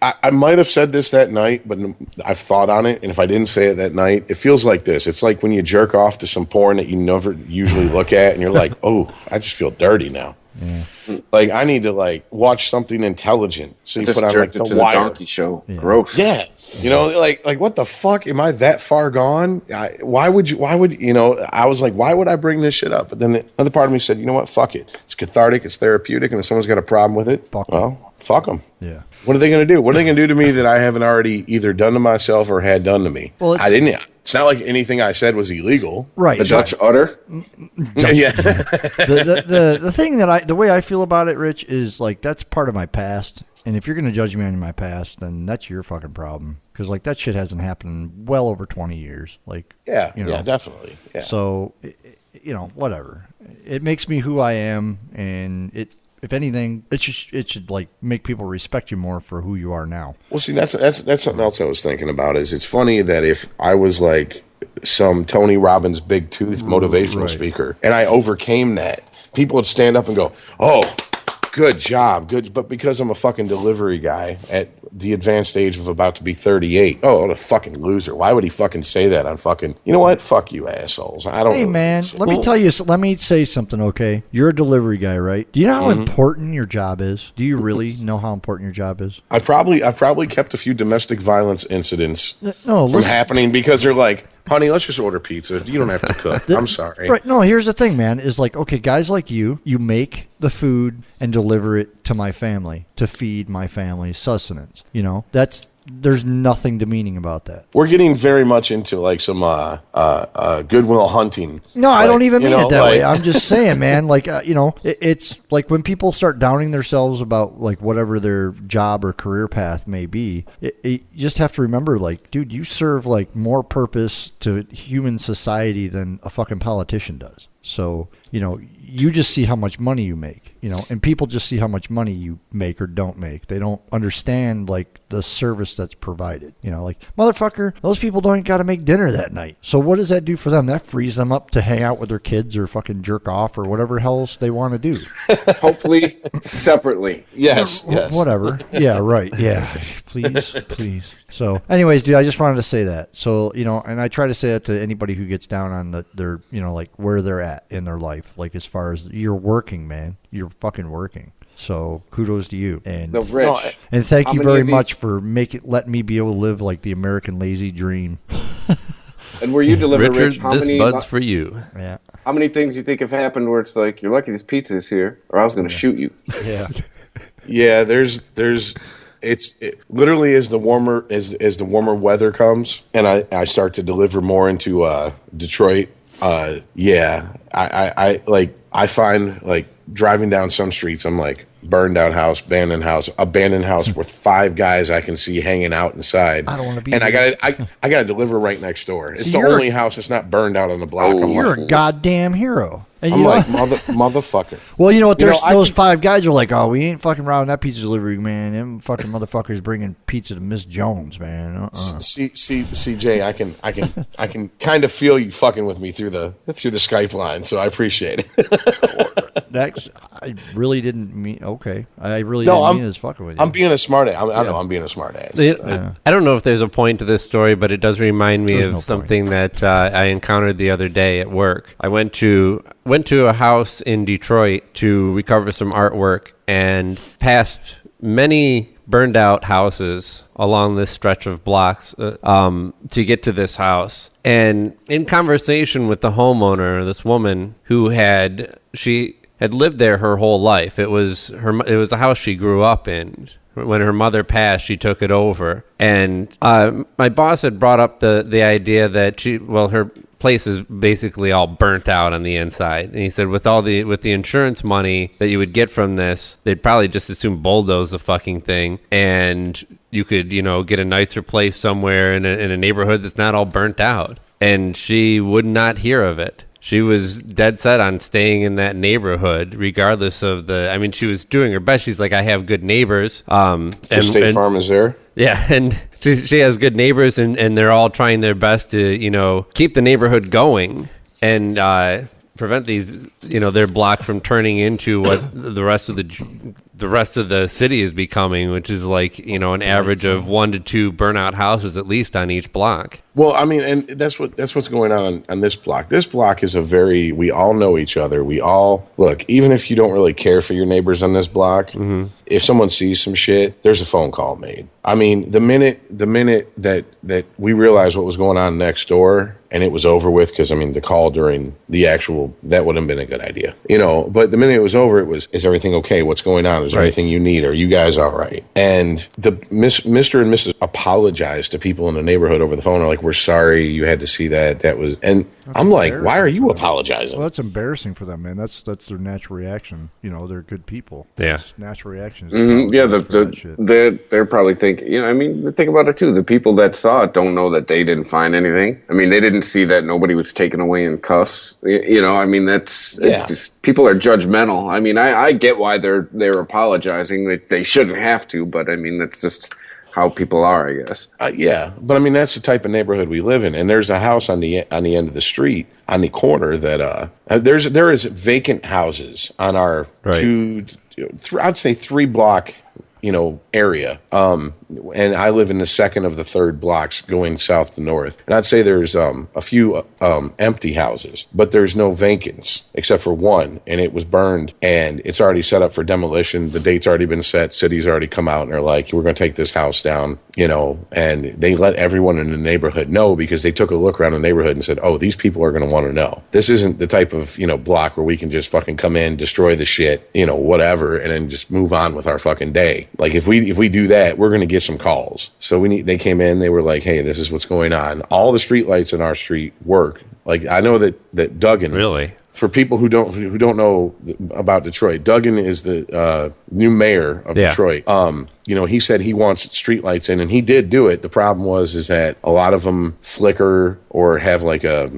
I might have said this that night, but I've thought on it. And if I didn't say it that night, it feels like this. It's like when you jerk off to some porn that you never usually look at, and you're like, oh, I just feel dirty now. Yeah. Like I need to watch something intelligent. So you just put on jerked it to Wire. the Donkey Show. Yeah. Gross. Yeah. Like what the fuck? Am I that far gone? Why would I was like, why would I bring this shit up? But then another part of me said, you know what? Fuck it. It's cathartic. It's therapeutic. And if someone's got a problem with it, fuck them. Yeah. What are they going to do? What are they going to do to me that I haven't already either done to myself or had done to me? Well, I didn't. It's not like anything I said was illegal. Right. The Dutch udder? Yeah. The thing the way I feel about it, Rich, is like that's part of my past. And if you're going to judge me on my past, then that's your fucking problem. Because that shit hasn't happened in well over 20 years. Yeah, definitely. Yeah. So, whatever. It makes me who I am, and if anything, it should make people respect you more for who you are now. Well, see, that's something else I was thinking about. Is it's funny that if I was like some Tony Robbins big tooth motivational speaker, and I overcame that, people would stand up and go, "Oh, good job, good." But because I'm a fucking delivery guy at the advanced age of about to be 38, what a fucking loser. Why would he fucking say that on fucking, you know what? Fuck you assholes. I don't Hey man, let me say something, okay? You're a delivery guy, right? Do you know how important your job is? Do you really know how important your job is? I've probably kept a few domestic violence incidents from happening because they're like, honey, let's just order pizza. You don't have to cook. I'm sorry. Right. No, here's the thing, man, is okay, guys like you make the food and deliver it to my family to feed my family's sustenance. That's there's nothing demeaning about that. We're getting very much into like some Goodwill Hunting. No, I don't even mean it that way. I'm just saying, man, like, it's like when people start downing themselves about like whatever their job or career path may be, you just have to remember, like, dude, you serve like more purpose to human society than a fucking politician does. So, you just see how much money you make, and people just see how much money you make or don't make. They don't understand like the service that's provided. Like, motherfucker, those people don't got to make dinner that night. So what does that do for them? That frees them up to hang out with their kids or fucking jerk off or whatever else they want to do. Hopefully separately. Yes. Whatever. Yeah, right. Yeah. Please. So anyways, dude, I just wanted to say that. So, and I try to say that to anybody who gets down on their, like where they're at in their life. Like as far as you're working, man, you're fucking working. So kudos to you. And and thank you very much for letting me be able to live like the American lazy dream. And where you deliver, Richard, Rich, how this many, bud's for you. Yeah. How many things you think have happened where it's like, you're lucky this pizza is here or I was going to shoot you. Yeah. Yeah, there's it literally as the warmer weather comes and I start to deliver more into Detroit. I find like driving down some streets, I'm like burned out house, abandoned house with 5 guys I can see hanging out inside. I don't want to be. And I gotta deliver right next door. It's the only house that's not burned out on the block. You're a goddamn hero. And I'm like, motherfucker. Well, you know what? Those 5 guys are like, oh, we ain't fucking around that pizza delivery, man. Them fucking motherfuckers bringing pizza to Miss Jones, man. See, Jay, I can kind of feel you fucking with me through the Skype line, so I appreciate it. I really didn't mean. Okay, I really didn't mean as fucking with you. I'm being a smart ass. I know I'm being a smart ass. I don't know if there's a point to this story, but it does remind me of something that I encountered the other day at work. I went to a house in Detroit to recover some artwork and passed many burned out houses along this stretch of blocks to get to this house. And in conversation with the homeowner, this woman who had lived there her whole life. It was the house she grew up in. When her mother passed, she took it over. And my boss had brought up the idea that her place is basically all burnt out on the inside. And he said with the insurance money that you would get from this, they'd probably just as soon bulldoze the fucking thing, and you could, get a nicer place somewhere in a neighborhood that's not all burnt out. And she would not hear of it. She was dead set on staying in that neighborhood, regardless of she was doing her best. She's like, I have good neighbors. State Farm is there. Yeah, and she has good neighbors, and they're all trying their best to, keep the neighborhood going and prevent these, their block from turning into what the rest of the city is becoming, which is like, an average of 1 to 2 burnout houses at least on each block. Well, and that's what's going on this block. This block is we all know each other. We all look, even if you don't really care for your neighbors on this block, if someone sees some shit, there's a phone call made. The minute that we realized what was going on next door and it was over with, because the call during the actual, that would have been a good idea, but the minute it was over, it was, is everything okay? What's going on? Is there anything you need? Are you guys all right? And the Mr. and Mrs. apologized to people in the neighborhood over the phone. Are like, we're sorry you had to see that. That was, and that's I'm like, why are you apologizing? Well, that's embarrassing for them, man. That's their natural reaction. They're good people. Yeah. That's natural reaction. Yeah, they're probably thinking, think about it too. The people that saw it don't know that they didn't find anything. They didn't see that nobody was taken away in cuffs. It's just, people are judgmental. I get why they're apologizing. They shouldn't have to, but that's just how people are, I guess. Yeah, but that's the type of neighborhood we live in. And there's a house on the end of the street, on the corner, that there is vacant houses on our I'd say 3 block area. And I live in the second of the third blocks going south to north. And I'd say there's a few empty houses, but there's no vacants except for one. And it was burned and it's already set up for demolition. The date's already been set. City's already come out and they're like, we're going to take this house down, and they let everyone in the neighborhood know, because they took a look around the neighborhood and said, oh, these people are going to want to know. This isn't the type of, block where we can just fucking come in, destroy the shit, whatever, and then just move on with our fucking day. like if we do that, we're going to get some calls. So they came in, they were like, hey, this is what's going on. All the street lights in our street work. Like I know that Duggan, really, for people who don't know about Detroit, Duggan is the new mayor of Detroit. He said he wants streetlights in, and he did do it. The problem is that a lot of them flicker or have like a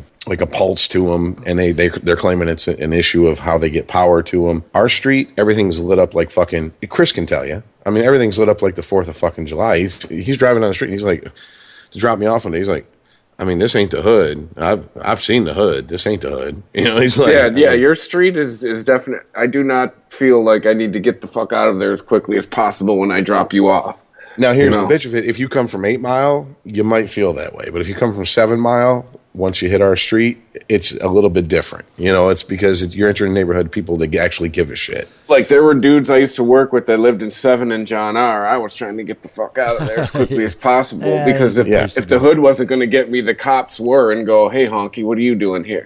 pulse to them, and they're claiming it's an issue of how they get power to them. Our street, everything's lit up like fucking. Chris can tell you. I mean, everything's lit up like the 4th of fucking July. He's driving down the street, and he's like, to drop me off one day. He's like, I mean, this ain't the hood. I've seen the hood. This ain't the hood. He's like, yeah. Your street is definite. I do not feel like I need to get the fuck out of there as quickly as possible when I drop you off. Now, here's the bitch of it. If you come from 8 Mile, you might feel that way. But if you come from 7 Mile, once you hit our street, it's a little bit different. It's because you're entering a neighborhood, people that actually give a shit. Like, there were dudes I used to work with that lived in 7 and John R. I was trying to get the fuck out of there as quickly as possible. Because if the hood wasn't going to get me, the cops were and go, hey, honky, what are you doing here?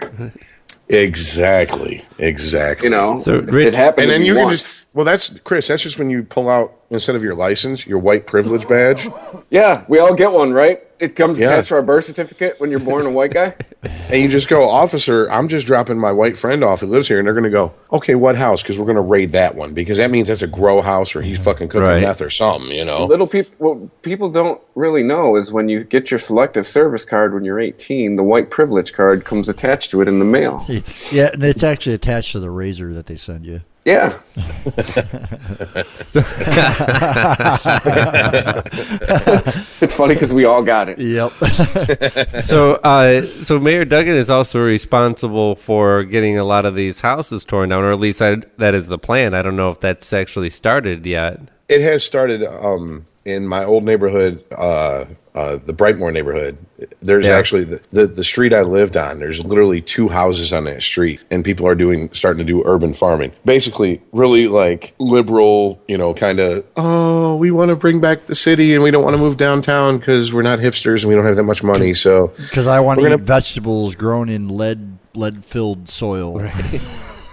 Exactly. So it happened. And then you can just, that's Chris, that's just when you pull out, instead of your license, your white privilege badge. Yeah, we all get one, right? It comes attached to our birth certificate when you're born a white guy. And you just go, officer, I'm just dropping my white friend off who lives here. And they're going to go, okay, what house? Because we're going to raid that one. Because that means that's a grow house or he's fucking cooking meth or something, Little people, what people don't really know is when you get your selective service card when you're 18, the white privilege card comes attached to it in the mail. Yeah, and it's actually attached to the razor that they send you. Yeah. It's funny because we all got it. Yep. So Mayor Duggan is also responsible for getting a lot of these houses torn down, or at least that is the plan. I don't know if that's actually started yet. It has started in my old neighborhood, the Brightmoor neighborhood. There's actually the street I lived on. There's literally 2 houses on that street, and people are starting to do urban farming. Basically, really like liberal, kind of. We want to bring back the city, and we don't want to move downtown because we're not hipsters and we don't have that much money. So because I want to eat vegetables grown in lead-filled soil. Right.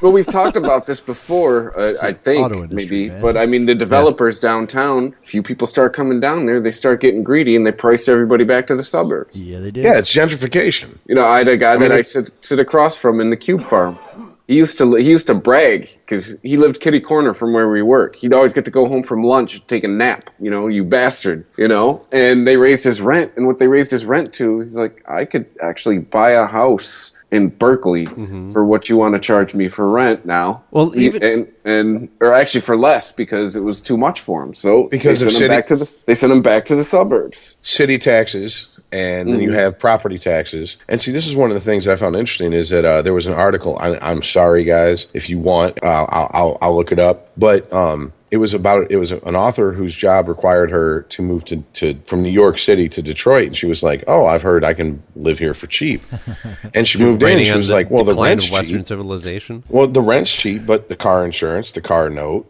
Well, we've talked about this before, I think, maybe. Man. But, I mean, the developers downtown, few people start coming down there, they start getting greedy, and they priced everybody back to the suburbs. Yeah, they did. Yeah, it's gentrification. I had a guy that I sit across from in the Cube Farm. He used to brag, because he lived kitty corner from where we work. He'd always get to go home from lunch and take a nap, you bastard, And they raised his rent, and what they raised his rent to, he's like, I could actually buy a house in Berkeley for what you want to charge me for rent now. Well, or actually for less because it was too much for him. So because they sent him back to the suburbs. City taxes. And then you have property taxes. And see, this is one of the things I found interesting is that there was an article. I'm sorry, guys. If you want, I'll look it up. But it was an author whose job required her to move from New York City to Detroit. And she was like, oh, I've heard I can live here for cheap. And she moved in and she was like, well, the rent's cheap. Western civilization. Well, the rent's cheap, but the car insurance, the car note,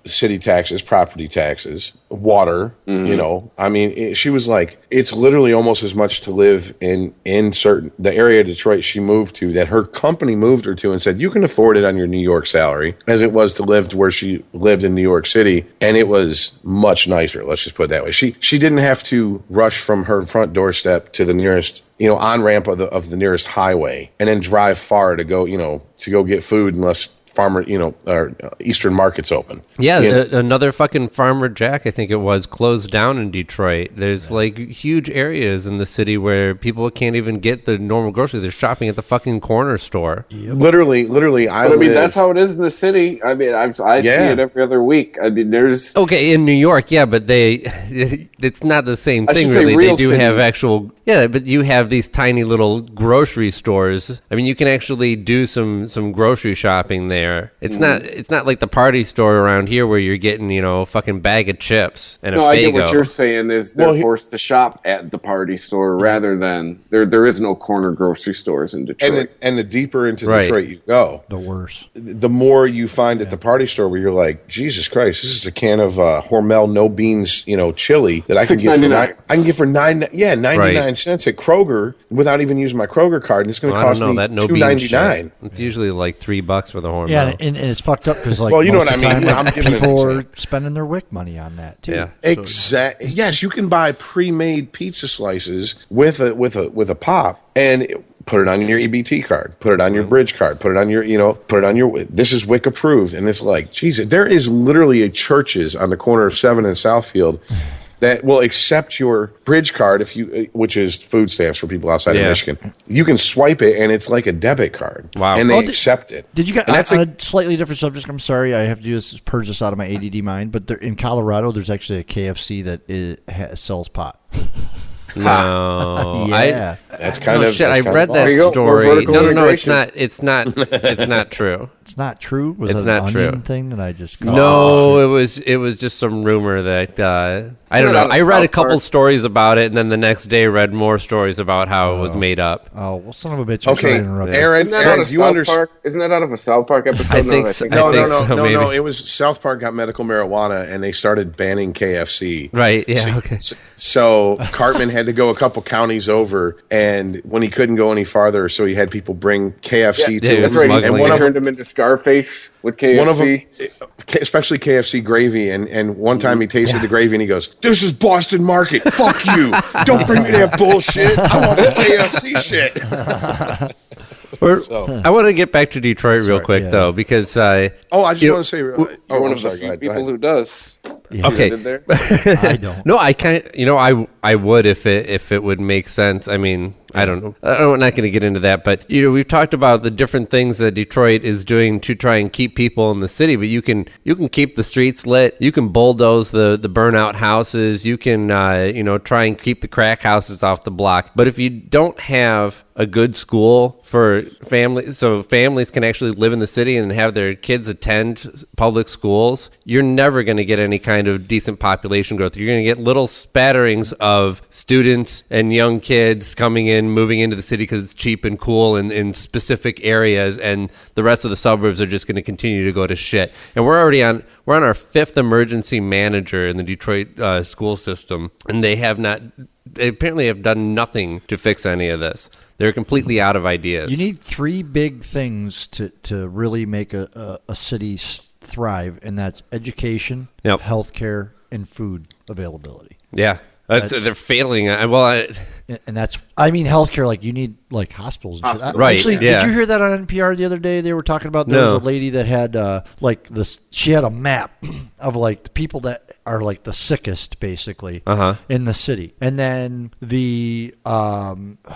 city taxes, property taxes, water, I mean, she was like, it's literally almost as much to live in the area of Detroit she moved to that her company moved her to and said, you can afford it on your New York salary as it was to live to where she lived in New York City. And it was much nicer. Let's just put it that way. She didn't have to rush from her front doorstep to the nearest, on-ramp of the nearest highway and then drive far to go get food unless Eastern Market's open. Yeah, another fucking Farmer Jack, I think it was, closed down in Detroit. There's like huge areas in the city where people can't even get the normal groceries. They're shopping at the fucking corner store. Yep. Literally. I mean, that's how it is in the city. I mean, I see it every other week. I mean, there's in New York, but it's not the same thing really. They do have actual, but you have these tiny little grocery stores. I mean, you can actually do some grocery shopping there. It's not like the party store around here where you're getting, a fucking bag of chips and a Faygo. I get what you're saying is they're forced to shop at the party store rather than there is no corner grocery stores in Detroit. And the deeper into Detroit you go, the worse. The more you find at the party store where you're like, Jesus Christ, this is a can of Hormel no beans, chili that I can get for 99 cents at Kroger without even using my Kroger card, and it's going to cost me $2.99. It's usually like $3 for the Hormel. Yeah, and it's fucked up because, like, well, you know most what of the I mean. time, I'm giving people an are spending their WIC money on that too. Yeah, exactly. Yes, you can buy pre-made pizza slices with a pop and put it on your EBT card, put it on your bridge card, put it on your, this is WIC approved. And it's like, Jesus, there is literally a churches on the corner of 7th and Southfield that will accept your bridge card which is food stamps for people outside of Michigan. You can swipe it and it's like a debit card. Wow. And they accept it. Did you get that's on a slightly different subject? I'm sorry, I have to do this, purge this out of my ADD mind, but in Colorado, there's actually a KFC that sells pot. No, yeah, that's kind of. Shit, I read that story. No, it's not. It's not. It's not true. It's not true. Was it's it not an true. onion thing that I just no. It was just some rumor that I don't know. I read a couple stories about it, and then the next day read more stories about how it was made up. Oh well, son of a bitch! Okay, Aaron, do you understand? Isn't that out of a South Park episode? I think so. No. It was South Park got medical marijuana, and they started banning KFC. Right. Yeah. Okay. So Cartman had to go a couple counties over, and when he couldn't go any farther, so he had people bring KFC to him. That's right. And one turned him into Scarface with KFC. One of them, especially KFC gravy, and one time he tasted the gravy and he goes, "This is Boston Market. Fuck you! Don't bring me that bullshit. I want the KFC shit." I want to get back to Detroit real quick though, because I just want to say, you're one of the few people who does. Yeah. Okay, I don't. No, I kind of, I would if it would make sense. I mean, I don't know. I'm not going to get into that, but we've talked about the different things that Detroit is doing to try and keep people in the city. But you can keep the streets lit. You can bulldoze the burnout houses. You can try and keep the crack houses off the block. But if you don't have a good school for families, so families can actually live in the city and have their kids attend public schools, you're never going to get any kind of decent population growth. You're going to get little spatterings of students and young kids coming in, moving into the city because it's cheap and cool in specific areas, and the rest of the suburbs are just going to continue to go to shit. And we're on our 5th emergency manager in the Detroit school system, and they apparently have done nothing to fix any of this. They're completely out of ideas. You need 3 big things to really make a city thrive, and that's education, healthcare, and food availability. Yeah. They're failing. And that's, I mean, healthcare, like you need like hospitals and shit. Right. Actually, did you hear that on NPR the other day? They were talking about there was a lady that had she had a map of like the people that are like the sickest basically in the city. And then the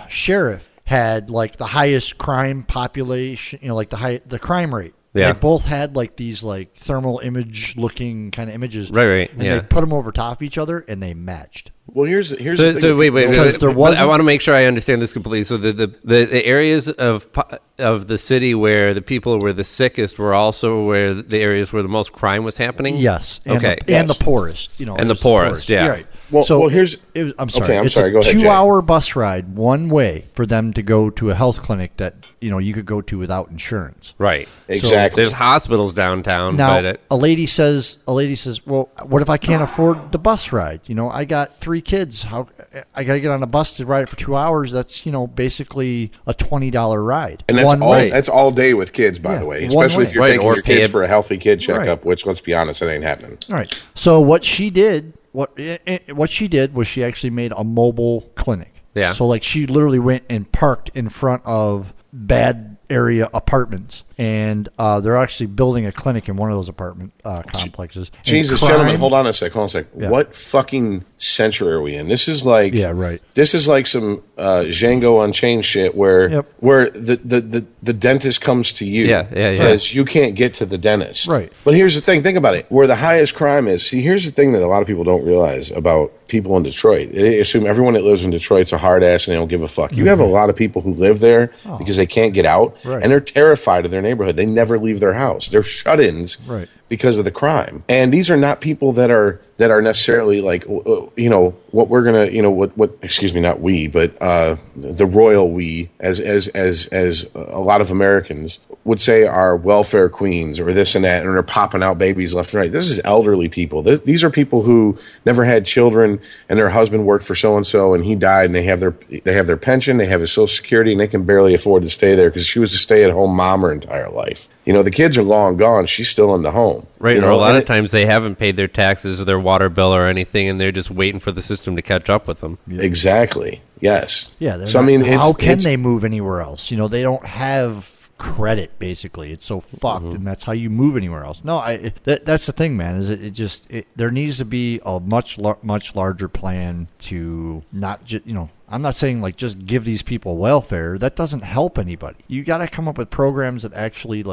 sheriff had like the highest crime population, like the crime rate. Yeah. They both had like these like thermal image looking kind of images. Right. And they put them over top of each other and they matched. Well, here's the thing. So wait. Because there wasn't. I want to make sure I understand this completely. So the areas of the city where the people were the sickest were also where the areas where the most crime was happening? Yes. And okay. And the poorest. And the poorest, yeah. Right. Well, so here's. I'm sorry. Okay, I'm it's sorry. Go ahead. It's a 2-hour bus ride one way for them to go to a health clinic that you could go to without insurance. Right. Exactly. So there's hospitals downtown. Now, a lady says, "Well, what if I can't afford the bus ride? I got 3 kids. How I got to get on a bus to ride for 2 hours? That's basically a $20 ride. And that's all day with kids, by the way. Especially if you're taking your kids for a healthy kid checkup, which, let's be honest, it ain't happening. All right. So what she did. What she did was she actually made a mobile clinic. Yeah. So like she literally went and parked in front of bad area apartments, and they're actually building a clinic in one of those apartment complexes. Jesus, gentlemen, hold on a sec. Yeah. What fucking century are we in? This is like This is like some Django Unchained shit where the dentist comes to you because you can't get to the dentist. Right. But here's the thing. Think about it. Where the highest crime is. See, here's the thing that a lot of people don't realize about people in Detroit. They assume everyone that lives in Detroit's a hard ass and they don't give a fuck. You have a lot of people who live there because they can't get out. Right. And they're terrified of their neighborhood. They never leave their house. They're shut-ins because of the crime. And these are not people that are necessarily like, what we're gonna, what excuse me, not we, but the royal we, as a lot of Americans would say are welfare queens or this and that, and they're popping out babies left and right. This is elderly people. These are people who never had children, and their husband worked for so and so, and he died, and they have their pension, they have his Social Security, and they can barely afford to stay there because she was a stay-at-home mom her entire life. The kids are long gone. She's still in the home. Right. A lot of times they haven't paid their taxes or their water bill or anything, and they're just waiting for the system to catch up with them. Yeah. Exactly. Yes. Yeah. So, how can they move anywhere else? They don't have credit, basically. It's so fucked, and that's how you move anywhere else. No, that's the thing, man. Is there needs to be a much larger plan to not just I'm not saying like just give these people welfare. That doesn't help anybody. You got to come up with programs that actually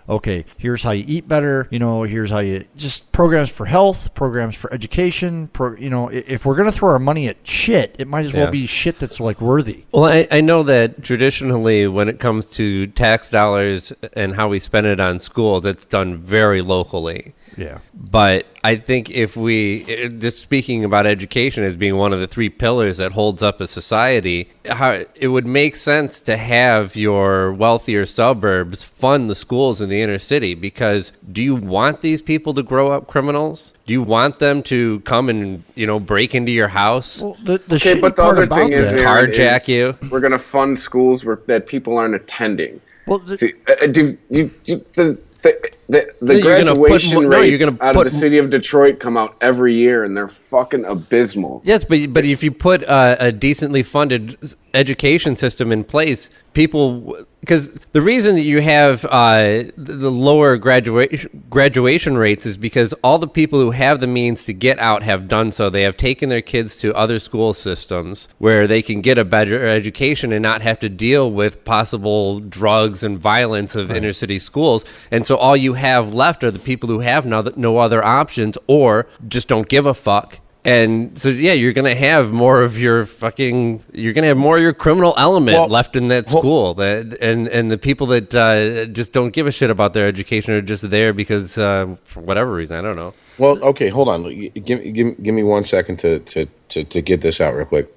okay, here's how you eat better. Here's how you just programs for health, programs for education. If we're gonna throw our money at shit, it might as well be shit that's worthy. Well, I know that traditionally when it comes to tax dollars and how we spend it on schools, it's done very locally. Yeah. But I think if we, just speaking about education as being one of the three pillars that holds up a society, it would make sense to have your wealthier suburbs fund the schools in the inner city, because do you want these people to grow up criminals? Do you want them to come and, break into your house? Well, the other thing is, carjack you? We're going to fund schools that people aren't attending. Well, the graduation rates out of the city of Detroit come out every year, and they're fucking abysmal. Yes, but if you put a decently funded education system in place, because the reason that you have the lower graduation rates is because all the people who have the means to get out have done so. They have taken their kids to other school systems where they can get a better education and not have to deal with possible drugs and violence of inner city schools. And so all you have left are the people who have no other options or just don't give a fuck. And so, you're going to have more of your criminal element left in that school. And the people that just don't give a shit about their education are just there because, for whatever reason, I don't know. Well, okay, hold on. Give me 1 second to get this out real quick.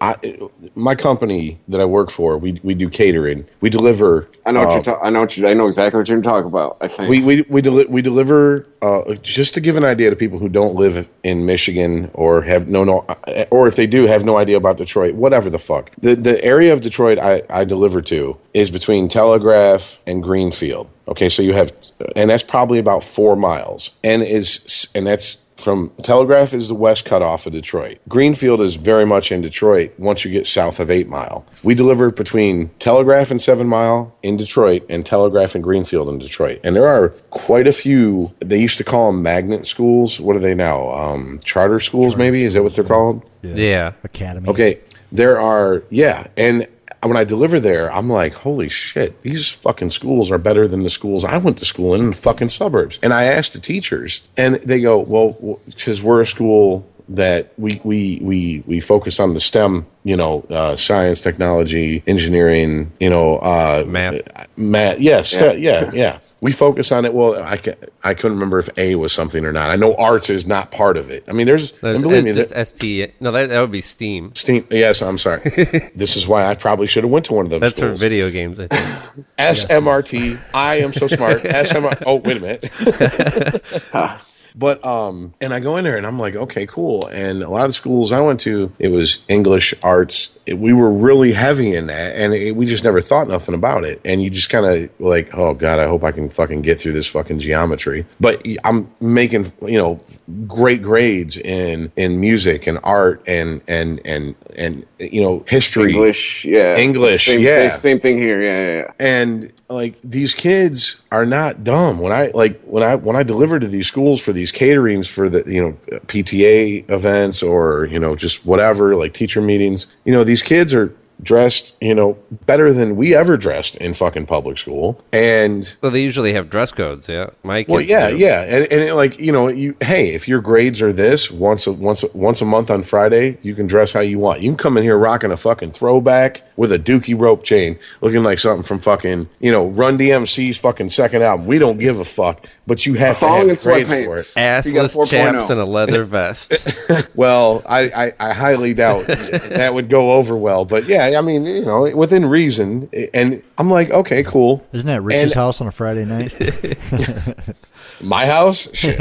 My company that I work for, we do catering. We deliver. I know exactly what you're talking about. I think we deliver. Just to give an idea to people who don't live in Michigan or have or if they do have no idea about Detroit, whatever the fuck. The area of Detroit I deliver to is between Telegraph and Greenfield. Okay, so you have, and that's probably about 4 miles, and that's from Telegraph is the west cutoff of Detroit. Greenfield is very much in Detroit once you get south of 8 Mile. We deliver between Telegraph and 7 Mile in Detroit and Telegraph and Greenfield in Detroit. And there are quite a few, they used to call them magnet schools. What are they now? Charter schools, maybe? Is that what they're called? Yeah. Academy. Okay, there are, and when I deliver there, I'm like, holy shit, these fucking schools are better than the schools I went to school in the fucking suburbs. And I asked the teachers, and they go, well, because we're a school that we focus on the STEM, science, technology, engineering, math. Yes, yeah. We focus on it. Well, I couldn't remember if A was something or not. I know arts is not part of it. I mean, it's just ST. No, that would be STEAM. STEAM. Yes, I'm sorry. This is why I probably should have went to one of those. That's schools. For video games, I think. SMRT. I am so smart. SMR. Oh, wait a minute. But, and I go in there and I'm like, okay, cool. And a lot of the schools I went to, it was English, arts. We were really heavy in that. And we just never thought nothing about it. And you just kind of like, oh God, I hope I can fucking get through this fucking geometry. But I'm making, great grades in music and art and history. English, yeah. Same thing here, yeah. And like these kids are not dumb. When I deliver to these schools for these caterings for the PTA events or just whatever, like teacher meetings, these kids are dressed, better than we ever dressed in fucking public school. And so they usually have dress codes, yeah. My kids. Well, yeah. And hey, if your grades are this once a month on Friday, you can dress how you want. You can come in here rocking a fucking throwback with a Dookie rope chain, looking like something from fucking, Run DMC's fucking second album. We don't give a fuck, but you have to have grades for it. Assless chaps and a leather vest. Well, I highly doubt that would go over well, but yeah, I mean, within reason. And I'm like, okay, cool. Isn't that Rich's house on a Friday night? My house? Shit.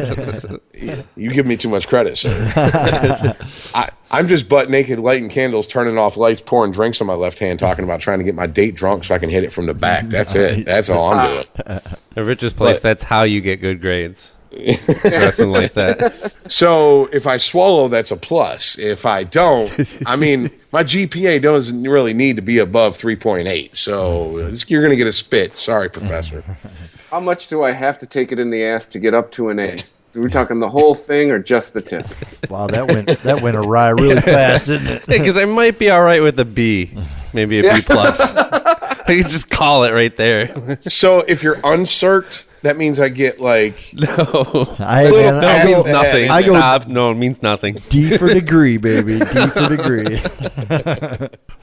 You give me too much credit, sir. I'm just butt naked, lighting candles, turning off lights, pouring drinks on my left hand, talking about trying to get my date drunk so I can hit it from the back. That's it. That's all I'm doing. At Rich's place, that's how you get good grades. Dressing like that. So if I swallow, that's a plus. If I don't, I mean, my GPA doesn't really need to be above 3.8. So you're going to get a spit. Sorry, professor. How much do I have to take it in the ass to get up to an A? Are we talking the whole thing or just the tip? Wow, that went awry really fast, didn't it? Because I might be all right with a B, maybe a B plus. I can just call it right there. So if you're uncirced, that means I get like no. It means nothing. No, it means nothing. D for degree, baby. D for degree.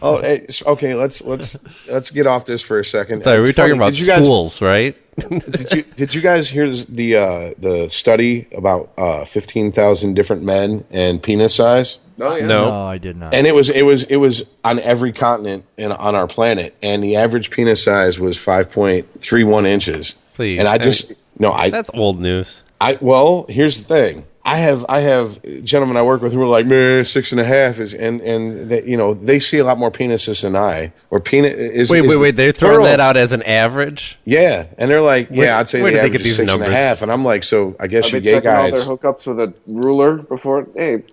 Okay. Let's get off this for a second. Sorry, we're talking about schools, right? Did you guys hear the study about 15,000 different men and penis size? Oh, yeah. No, I did not. And it was on every continent on our planet, and the average penis size was 5.31 inches. Please, and that's old news. Well, here's the thing. I have gentlemen I work with who are like, man, 6.5 is, and they, they see a lot more penises than I. Or penis is. Wait, they're throwing that out as an average. Yeah, and they're like, I'd say where the did they average get is these 6.5, and I'm like, so I guess you gay guys. guys. All their hookups with a ruler before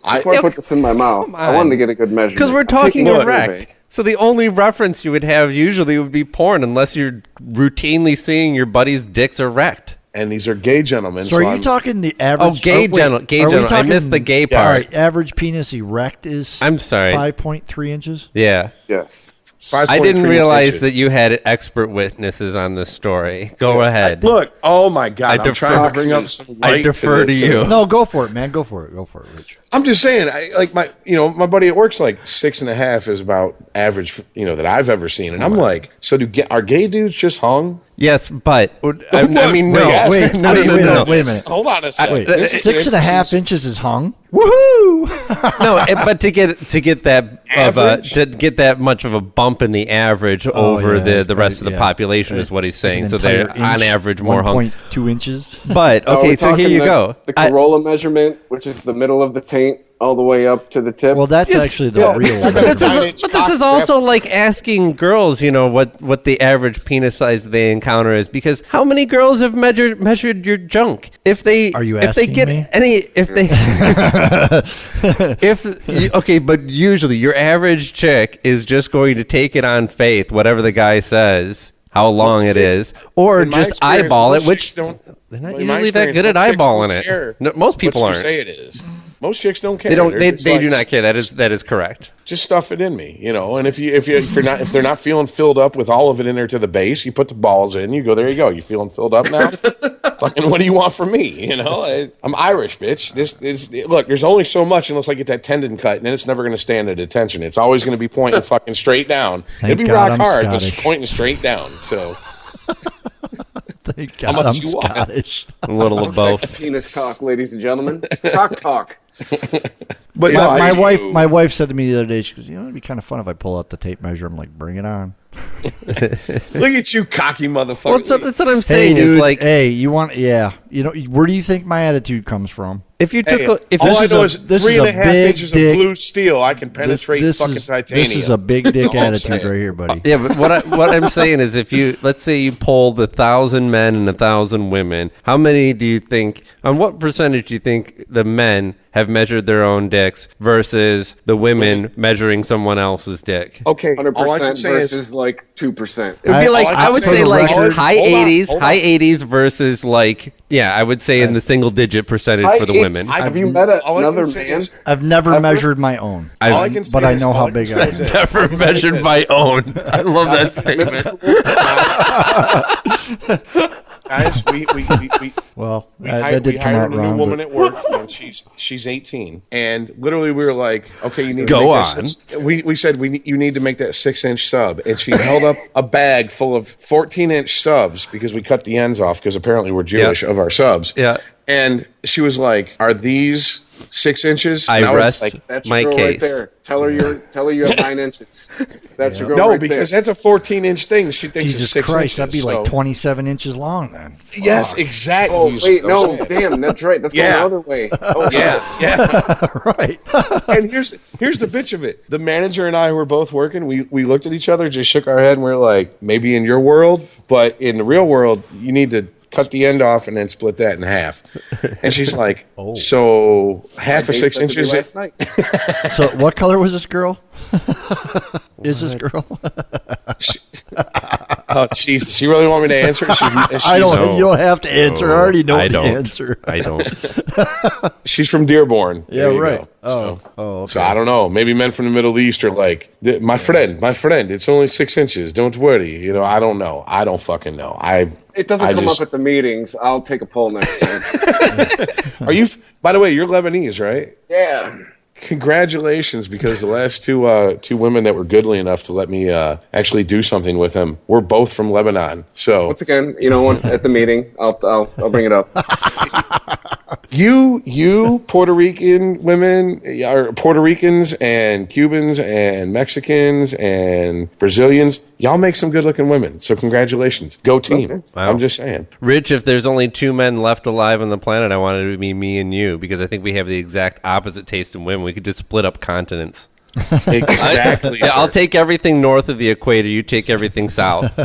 I put this in my mouth. I wanted to get a good measurement. Because we're talking erect. So the only reference you would have usually would be porn, unless you're routinely seeing your buddy's dicks erect. And these are gay gentlemen. So are you talking the average? Oh, gay gentleman. I missed the gay part. All right, average penis erect is. I'm sorry. 5.3 inches. Yeah. Yes. I didn't realize that you had expert witnesses on this story. Go ahead. Look, oh my God, I'm trying to bring up some light. I defer to you. No, go for it, man. Go for it, Rich. I'm just saying, my buddy at work's like 6.5 is about average, that I've ever seen, and I'm like, so are gay dudes just hung? Yes, but I mean, no. Wait a minute. Hold on a second. 6.5 inches is hung. Woohoo! No, but to get that much of a bump in the average over the rest of the population is what he's saying. So they're on average more hung. 1.2 inches. But okay, so here you go. The Corolla measurement, which is the middle of the taint, all the way up to the tip. Well, that's actually the real. But this is also like asking girls, what the average penis size they encounter is, because how many girls have measured your junk? If they but usually your average chick is just going to take it on faith, whatever the guy says, how long it is, or just eyeball it, which they're not usually that good at eyeballing it. No, most people aren't. Say it is. Most chicks don't care. They don't. They do not care. That is correct. Just stuff it in me, And if they're not feeling filled up with all of it in there to the base, you put the balls in. You go, there you go. You feeling filled up now? Fucking, what do you want from me? I'm Irish, bitch. Look. There's only so much unless I get that tendon cut, and then it's never going to stand at attention. It's always going to be pointing fucking straight down. It'd be rock hard, but it's pointing straight down. So. Thank God I'm Scottish. A little of both. Penis talk, ladies and gentlemen. Talk. But my wife said to me the other day, she goes, it'd be kind of fun if I pull out the tape measure. I'm like, bring it on. Look at you, cocky motherfucker. Well, that's what I'm saying. Dude, is like, hey, you want, where do you think my attitude comes from? If you took, all I know is 3.5 inches of blue steel, I can penetrate fucking titanium. This is a big dick attitude right here, buddy. Yeah, but what I'm saying is, let's say you polled 1,000 men and 1,000 women, how many do you think? On what percentage do you think the men have measured their own dicks versus the women measuring someone else's dick? Okay, 100% versus like 2%. It would be like I would say like high 80s versus like I would say in the single digit percentage for the women. Have you met another man? I've never measured my own, but I know how big I am. Never measured my own. I love that statement. Guys, we that did come out wrong. We hired a new woman at work, and she's 18, and literally we were like, okay, you need to go make on. We said you need to make that 6-inch sub, and she held up a bag full of 14-inch subs because we cut the ends off because apparently we're Jewish of our subs. Yeah. And she was like, are these 6 inches. I rest That's my your girl case. right there. Tell her you have 9 inches. That's your girl no, right because there. that's a 14-inch thing. She thinks Jesus it's 6 Christ, inches. that'd be like 27 inches long then. Yes, exactly. Oh, wait, no, damn, that's right. That's going the other way. Oh, yeah. Right. And here's the bitch of it. The manager and I who were both working, we looked at each other, just shook our head, and we are like, maybe in your world, but in the real world, you need to cut the end off and then split that in half. And she's like, so half of 6 inches. Last night. So what color was this girl? Is this girl? She really want me to answer? I don't. You don't have to answer. I already know the answer. I don't. She's from Dearborn. Yeah, right. Okay. Okay. So I don't know. Maybe men from the Middle East are like, my friend, it's only 6 inches. Don't worry. I don't know. I don't fucking know. It doesn't come up at the meetings. I'll take a poll next time. Are you? By the way, you're Lebanese, right? Yeah. Congratulations, because the last two women that were goodly enough to let me actually do something with them were both from Lebanon. So once again, at the meeting, I'll bring it up. You Puerto Rican women, or Puerto Ricans and Cubans and Mexicans and Brazilians, y'all make some good-looking women. So congratulations. Go team. Okay. Wow. I'm just saying. Rich, if there's only 2 men left alive on the planet, I want it to be me and you, because I think we have the exact opposite taste in women. We could just split up continents. Exactly. I'll take everything north of the equator. You take everything south.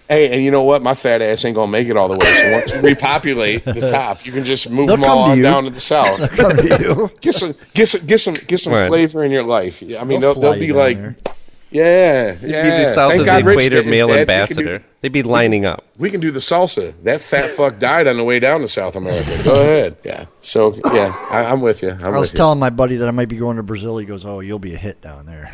Hey, and you know what? My fat ass ain't gonna make it all the way. So once you repopulate the top, you can just move them all on down to the south. They'll come to you. Get some flavor in your life. I mean, they'll be like, there. yeah. You'd be the south Thank of God the Rich equator is male dead. ambassador. They'd be lining up. We can do the salsa. That fat fuck died on the way down to South America. Go ahead. Yeah. So yeah, I'm with you. I was telling my buddy that I might be going to Brazil. He goes, "Oh, you'll be a hit down there."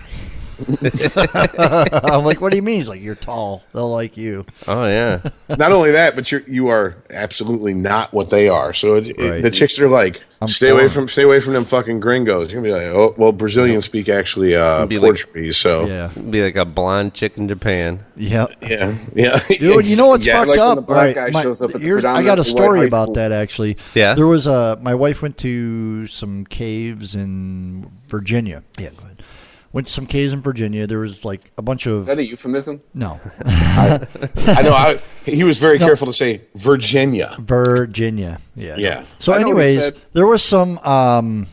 I'm like, "What do you mean?" He's like, "You're tall. They'll like you." Oh yeah. Not only that, but you are absolutely not what they are. So the chicks are like, stay away from them fucking gringos. You're gonna be like, oh well, Brazilians speak actually Portuguese. So yeah, be like a blonde chick in Japan. Yeah. Dude, you know what's fucked like up? when the black guy shows up at the I got a story white about school. that actually. Yeah. There was my wife went to some caves in Virginia. Yeah, go ahead. Went to some caves in Virginia. There was like a bunch of. Is that a euphemism? No. I know. He was very careful to say Virginia. Virginia. Yeah. Yeah. So, anyways, there was some. God,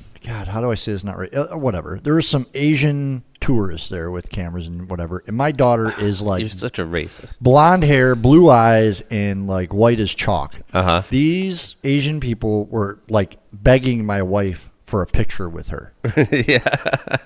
how do I say this? Not right. Whatever. There was some Asian tourists there with cameras and whatever. And my daughter is like. You're such a racist. Blonde hair, blue eyes, and like white as chalk. Uh-huh. These Asian people were like begging my wife for a picture with her. Yeah.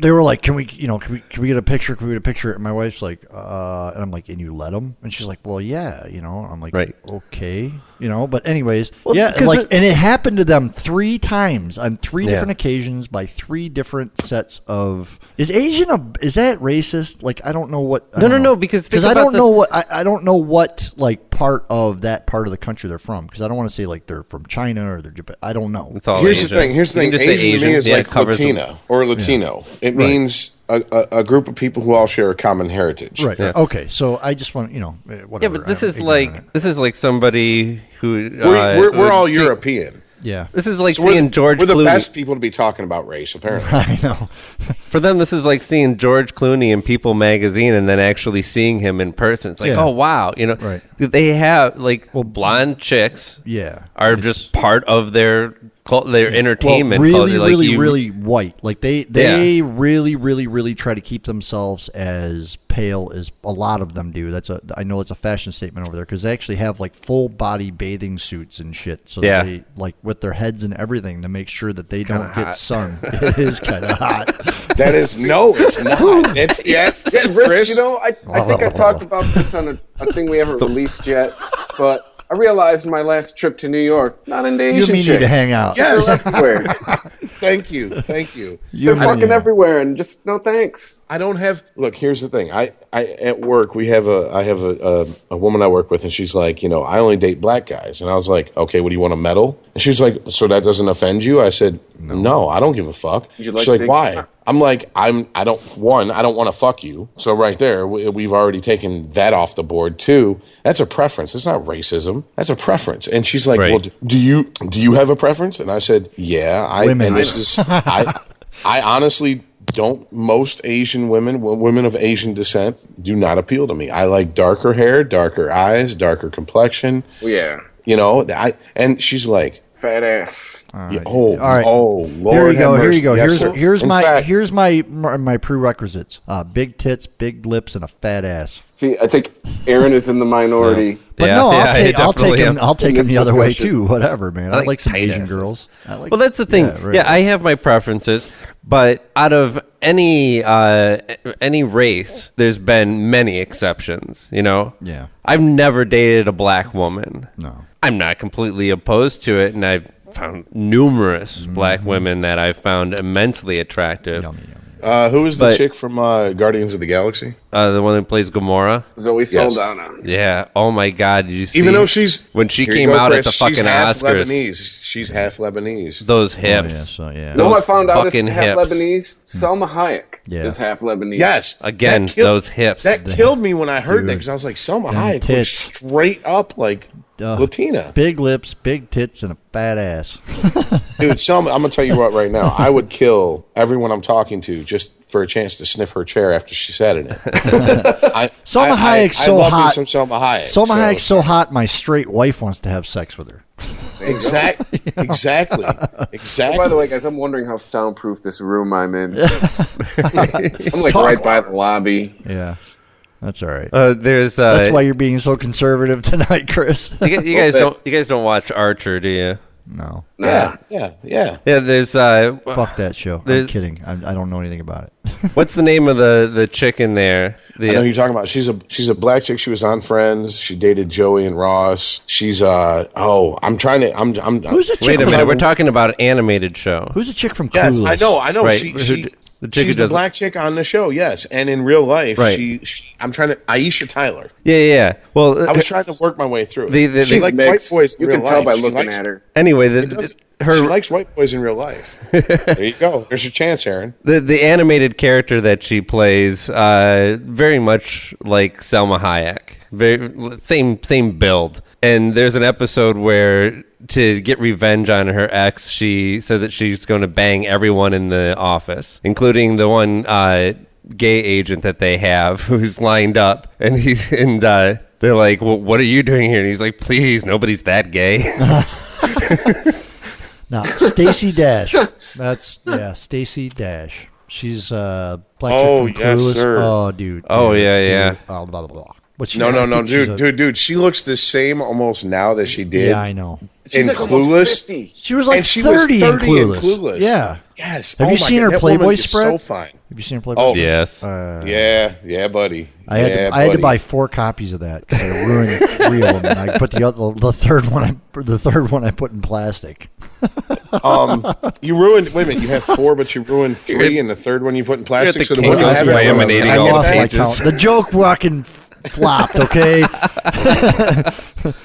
They were like, can we get a picture? Can we get a picture? And my wife's like, and I'm like, and you let them? And she's like, well, yeah, I'm like, right. Okay, but anyways, yeah, and it happened to them 3 times on 3 different occasions by 3 different sets of. Is that racist? Like, I don't know what. No, because I don't know what I don't know what like part of the country they're from, because I don't want to say like they're from China or they're Japan. I don't know. It's all Here's Asian. the thing. Asian to me is like Latina or Latino. Yeah. It means a group of people who all share a common heritage. Right. Yeah. Okay. So I just want whatever. Yeah, but this is like somebody who we're all European. Yeah. This is like So seeing George We're the Clooney. best people to be talking about race, apparently. I know. For them, this is like seeing George Clooney in People magazine and then actually seeing him in person. It's like, oh, wow. Right. They have, like, blonde chicks are just part of their entertainment culture. Like really white. Like they really, really, really try to keep themselves as pale as a lot of them do. I know it's a fashion statement over there, because they actually have like full body bathing suits and shit. So they like with their heads and everything to make sure that they don't get sun. It is kind of hot. That is it's not. It's Rich, I think I talked about this on a thing we haven't released yet, but I realized my last trip to New York, not into Asian chicks. You need to hang out. Yes. They're everywhere. Thank you. They're fucking everywhere, and just no thanks. I don't have. Look, here's the thing. I at work I have a woman I work with, and she's like, I only date black guys, and I was like, okay, what do you want, a medal? And she was like, so that doesn't offend you? I said, no, I don't give a fuck. She's like, why? I'm like, I don't want to fuck you. So right there, we've already taken that off the board too. That's a preference. It's not racism. That's a preference. And she's like, well, do you have a preference? And I said, yeah. I honestly don't. Most Asian women of Asian descent do not appeal to me. I like darker hair, darker eyes, darker complexion. Yeah. You know, and she's like, fat ass. Right. Oh, Lord. Here you go. Yes, here's my prerequisites: big tits, big lips, and a fat ass. See, I think Aaron is in the minority. But I'll take him the other way too. Whatever, man. I like some Asian girls. Well, that's the thing. Yeah, I have my preferences, but out of any race, there's been many exceptions. You know. Yeah. I've never dated a black woman. No. I'm not completely opposed to it, and I've found numerous black women that I've found immensely attractive. Yummy. Who is the chick from Guardians of the Galaxy? The one that plays Gamora. Zoe Saldana. Yeah. Oh my God! Did you see? Even though when she came out at the fucking Oscars, she's half Lebanese. Those hips. No, I found out it's half Lebanese. Salma Hayek is half Lebanese. Yes. Again, those hips. That killed me when I heard that because I was like, Salma Hayek looks straight up like Latina. Big lips, big tits, and a fat ass. Dude, Selma, I'm going to tell you what right now. I would kill everyone I'm talking to just for a chance to sniff her chair after she sat in it. Salma Hayek's so hot. Some Salma Hayek. Salma Hayek's so hot, my straight wife wants to have sex with her. Exactly. Oh, by the way, guys, I'm wondering how soundproof this room I'm in. I'm like right by the lobby. Yeah. That's all right. That's why you're being so conservative tonight, Chris. You guys don't watch Archer, do you? No. Yeah. There's fuck that show. I'm kidding. I don't know anything about it. What's the name of the chick in there? I know who you're talking about. She's a black chick. She was on Friends. She dated Joey and Ross. She's Who's a chick? Wait a minute. We're talking about an animated show. Who's a chick from Clueless? Yes, I know. Right. She's the black chick on the show, yes, and in real life, I'm trying to Aisha Tyler. Yeah. Well, I was trying to work my way through. She likes white boys. You can tell by she looking at her. Anyway, she likes white boys in real life. There you go. There's your chance, Aaron. The animated character that she plays, very much like Selma Hayek, same build. And there's an episode where, to get revenge on her ex, she said that she's going to bang everyone in the office, including the one gay agent that they have who's lined up. And they're like, well, what are you doing here? And he's like, please, nobody's that gay. Now, Stacey Dash. Stacey Dash. She's black chick from Clueless. Sir. Oh, dude. Oh, yeah. Blah, blah, blah. No, dude. She looks the same almost now that she did. Yeah, I know. She's in like Clueless. She was like 30 in Clueless. Yeah. Yes. Have you seen her Playboy spread? So fine. Have you seen her Playboy? Oh, yes. Yeah, buddy. I had to buy 4 copies of that because I ruined 3 of them, and I put the third one I put in plastic. You ruined. Wait a minute. You have 4, but you ruined 3, and the third one you put in plastic. So the one you have laminating all the pages. The joke fucking flopped. Okay.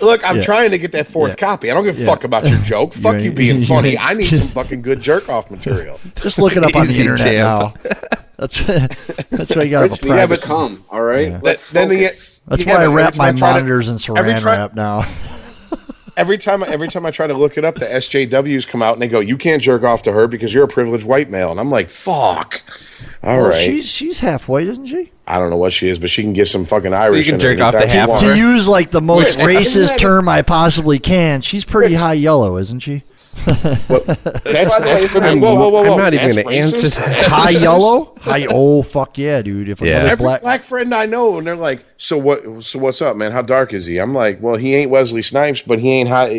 Look, I'm trying to get that 4th copy. I don't give a fuck about your joke. Fuck you being funny. I need some fucking good jerk off material. Just look it up on the internet now. That's why you got to have it come. All right. Yeah. Let's focus. That's why I wrap my monitors in Saran wrap now. Every time I try to look it up, the SJWs come out and they go, "You can't jerk off to her because you're a privileged white male." And I'm like, "Fuck." All right. She's half white, isn't she? I don't know what she is, but she can get some fucking Irish. So you can jerk off to half. To use like the most racist term I possibly can, she's pretty high yellow, isn't she? Whoa. I'm not even going to answer. High yellow? Fuck yeah, dude. If every black friend I know, and they're like, so what's up, man? How dark is he? I'm like, well, he ain't Wesley Snipes, but he ain't high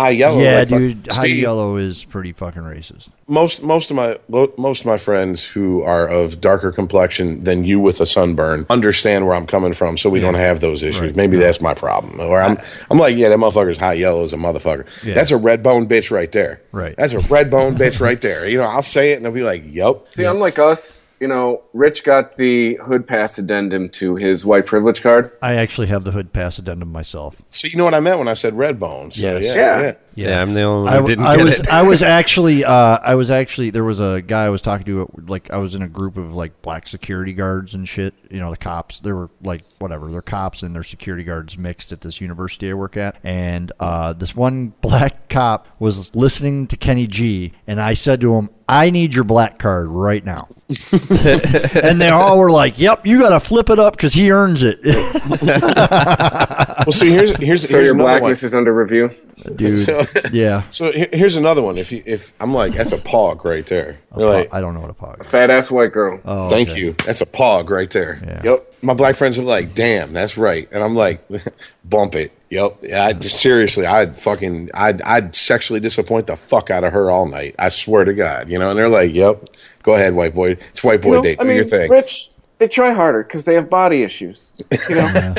yellow. Yeah, like, dude, high yellow is pretty fucking racist. Most of my friends who are of darker complexion than you with a sunburn understand where I'm coming from, so we don't have those issues. Right. Maybe that's my problem. Or I'm like, yeah, that motherfucker's high yellow as a motherfucker. Yeah. That's a red bone bitch right there. Right. That's a red bone bitch right there. You know, I'll say it and they'll be like, yup. See, unlike us, you know, Rich got the hood pass addendum to his white privilege card. I actually have the hood pass addendum myself. So you know what I meant when I said red bones. So, yeah. Yeah, I'm the only one who didn't get it. I was actually, there was a guy I was talking to, like, I was in a group of, like, black security guards and shit. You know, the cops. They were, like, whatever. They're cops and they're security guards mixed at this university I work at. And this one black cop was listening to Kenny G, and I said to him, I need your black card right now. And they all were like, yep, you got to flip it up because he earns it. Well, see, here's so your blackness is under review, dude. Yeah. So here's another one. If I'm like, that's a pog right there. I don't know what a pog is. A fat ass white girl. Oh, thank you. That's a pog right there. Yeah. Yep. My black friends are like, damn, that's right. And I'm like, bump it. Yep. Seriously, I'd sexually disappoint the fuck out of her all night. I swear to God, you know. And they're like, yep, go ahead, white boy. It's white boy day. Do your thing. Rich, they try harder because they have body issues. You know,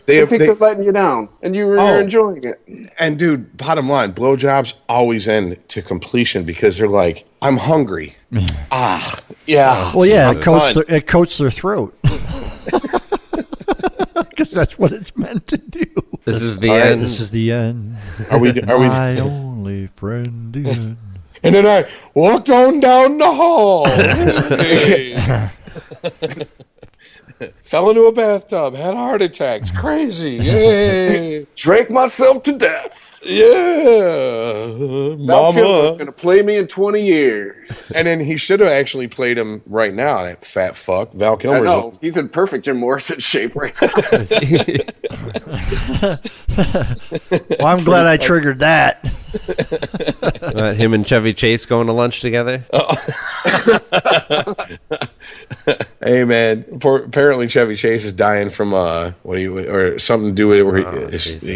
they think they're letting you down, and you're enjoying it. And dude, bottom line, blowjobs always end to completion because they're like, I'm hungry. Yeah. Well, yeah, it coats their throat. Because that's what it's meant to do. This is the end. This is the end. Are we? My only friend again. And then I walked on down the hall. Fell into a bathtub, had heart attacks, crazy. Yay. Drank myself to death. Yeah. Val Kilmer's going to play me in 20 years. And then he should have actually played him right now, that fat fuck. Val Kilmer's. I know. He's in perfect Jim Morrison shape right now. Well, I'm glad I triggered that. Him and Chevy Chase going to lunch together? Hey, man. Apparently Chevy Chase is dying from or something to do with it where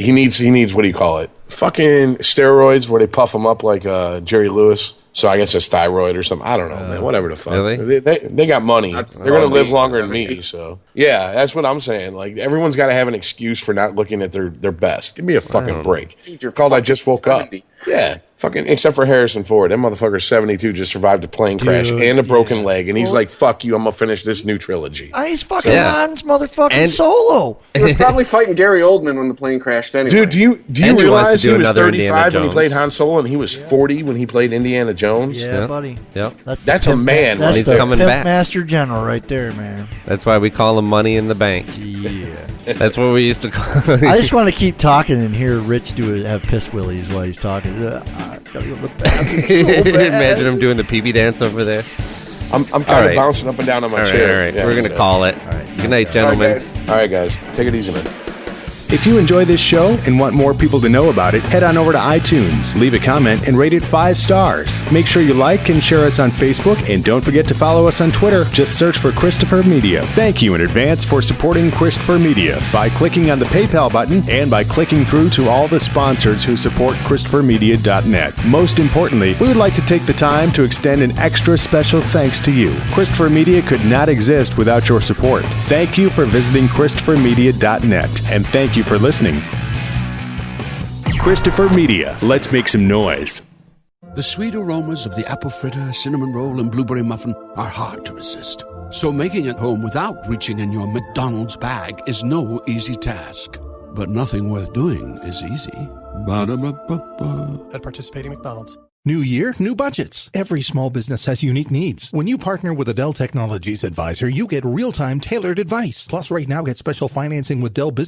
he needs, what do you call it? Fucking steroids where they puff him up like Jerry Lewis. So I guess it's thyroid or something. I don't know, man. Whatever the fuck. Really? They got money. They're going to live longer than me. So yeah, that's what I'm saying. Like everyone's got to have an excuse for not looking at their best. Give me a fucking break. Dude, you're called I just woke 70. up. Yeah. Fucking, except for Harrison Ford. That motherfucker's 72, just survived a plane crash and a broken leg. And he's like, fuck you, I'm going to finish this new trilogy. He's fucking Han's motherfucking Solo. He was probably fighting Gary Oldman when the plane crashed anyway. Dude, do you realize he was 35 when he played Han Solo and he was 40 when he played Indiana Jones? Yeah, buddy. Yep. That's a man. That's he's the coming Pimp back. Master General right there, man. That's why we call him Money in the Bank. Yeah. That's what we used to call him. I just want to keep talking and hear Rich have piss willies while he's talking. Gotta go to the bathroom so bad. Imagine him doing the pee-pee dance over there. I'm kind of bouncing up and down on my chair. All right. Yeah, We're going to call it. Good night, gentlemen. All right, guys. Take it easy, man. If you enjoy this show and want more people to know about it, head on over to iTunes, leave a comment, and rate it 5 stars. Make sure you like and share us on Facebook, and don't forget to follow us on Twitter. Just search for Christopher Media. Thank you in advance for supporting Christopher Media by clicking on the PayPal button and by clicking through to all the sponsors who support ChristopherMedia.net. Most importantly, we would like to take the time to extend an extra special thanks to you. Christopher Media could not exist without your support. Thank you for visiting ChristopherMedia.net, and thank you for listening. Christopher Media. Let's make some noise. The sweet aromas of the apple fritter, cinnamon roll, and blueberry muffin are hard to resist. So making it home without reaching in your McDonald's bag is no easy task. But nothing worth doing is easy. Ba-da-ba-ba-ba. At participating McDonald's. New year, new budgets. Every small business has unique needs. When you partner with a Dell Technologies advisor, you get real-time tailored advice. Plus, right now, get special financing with Dell Business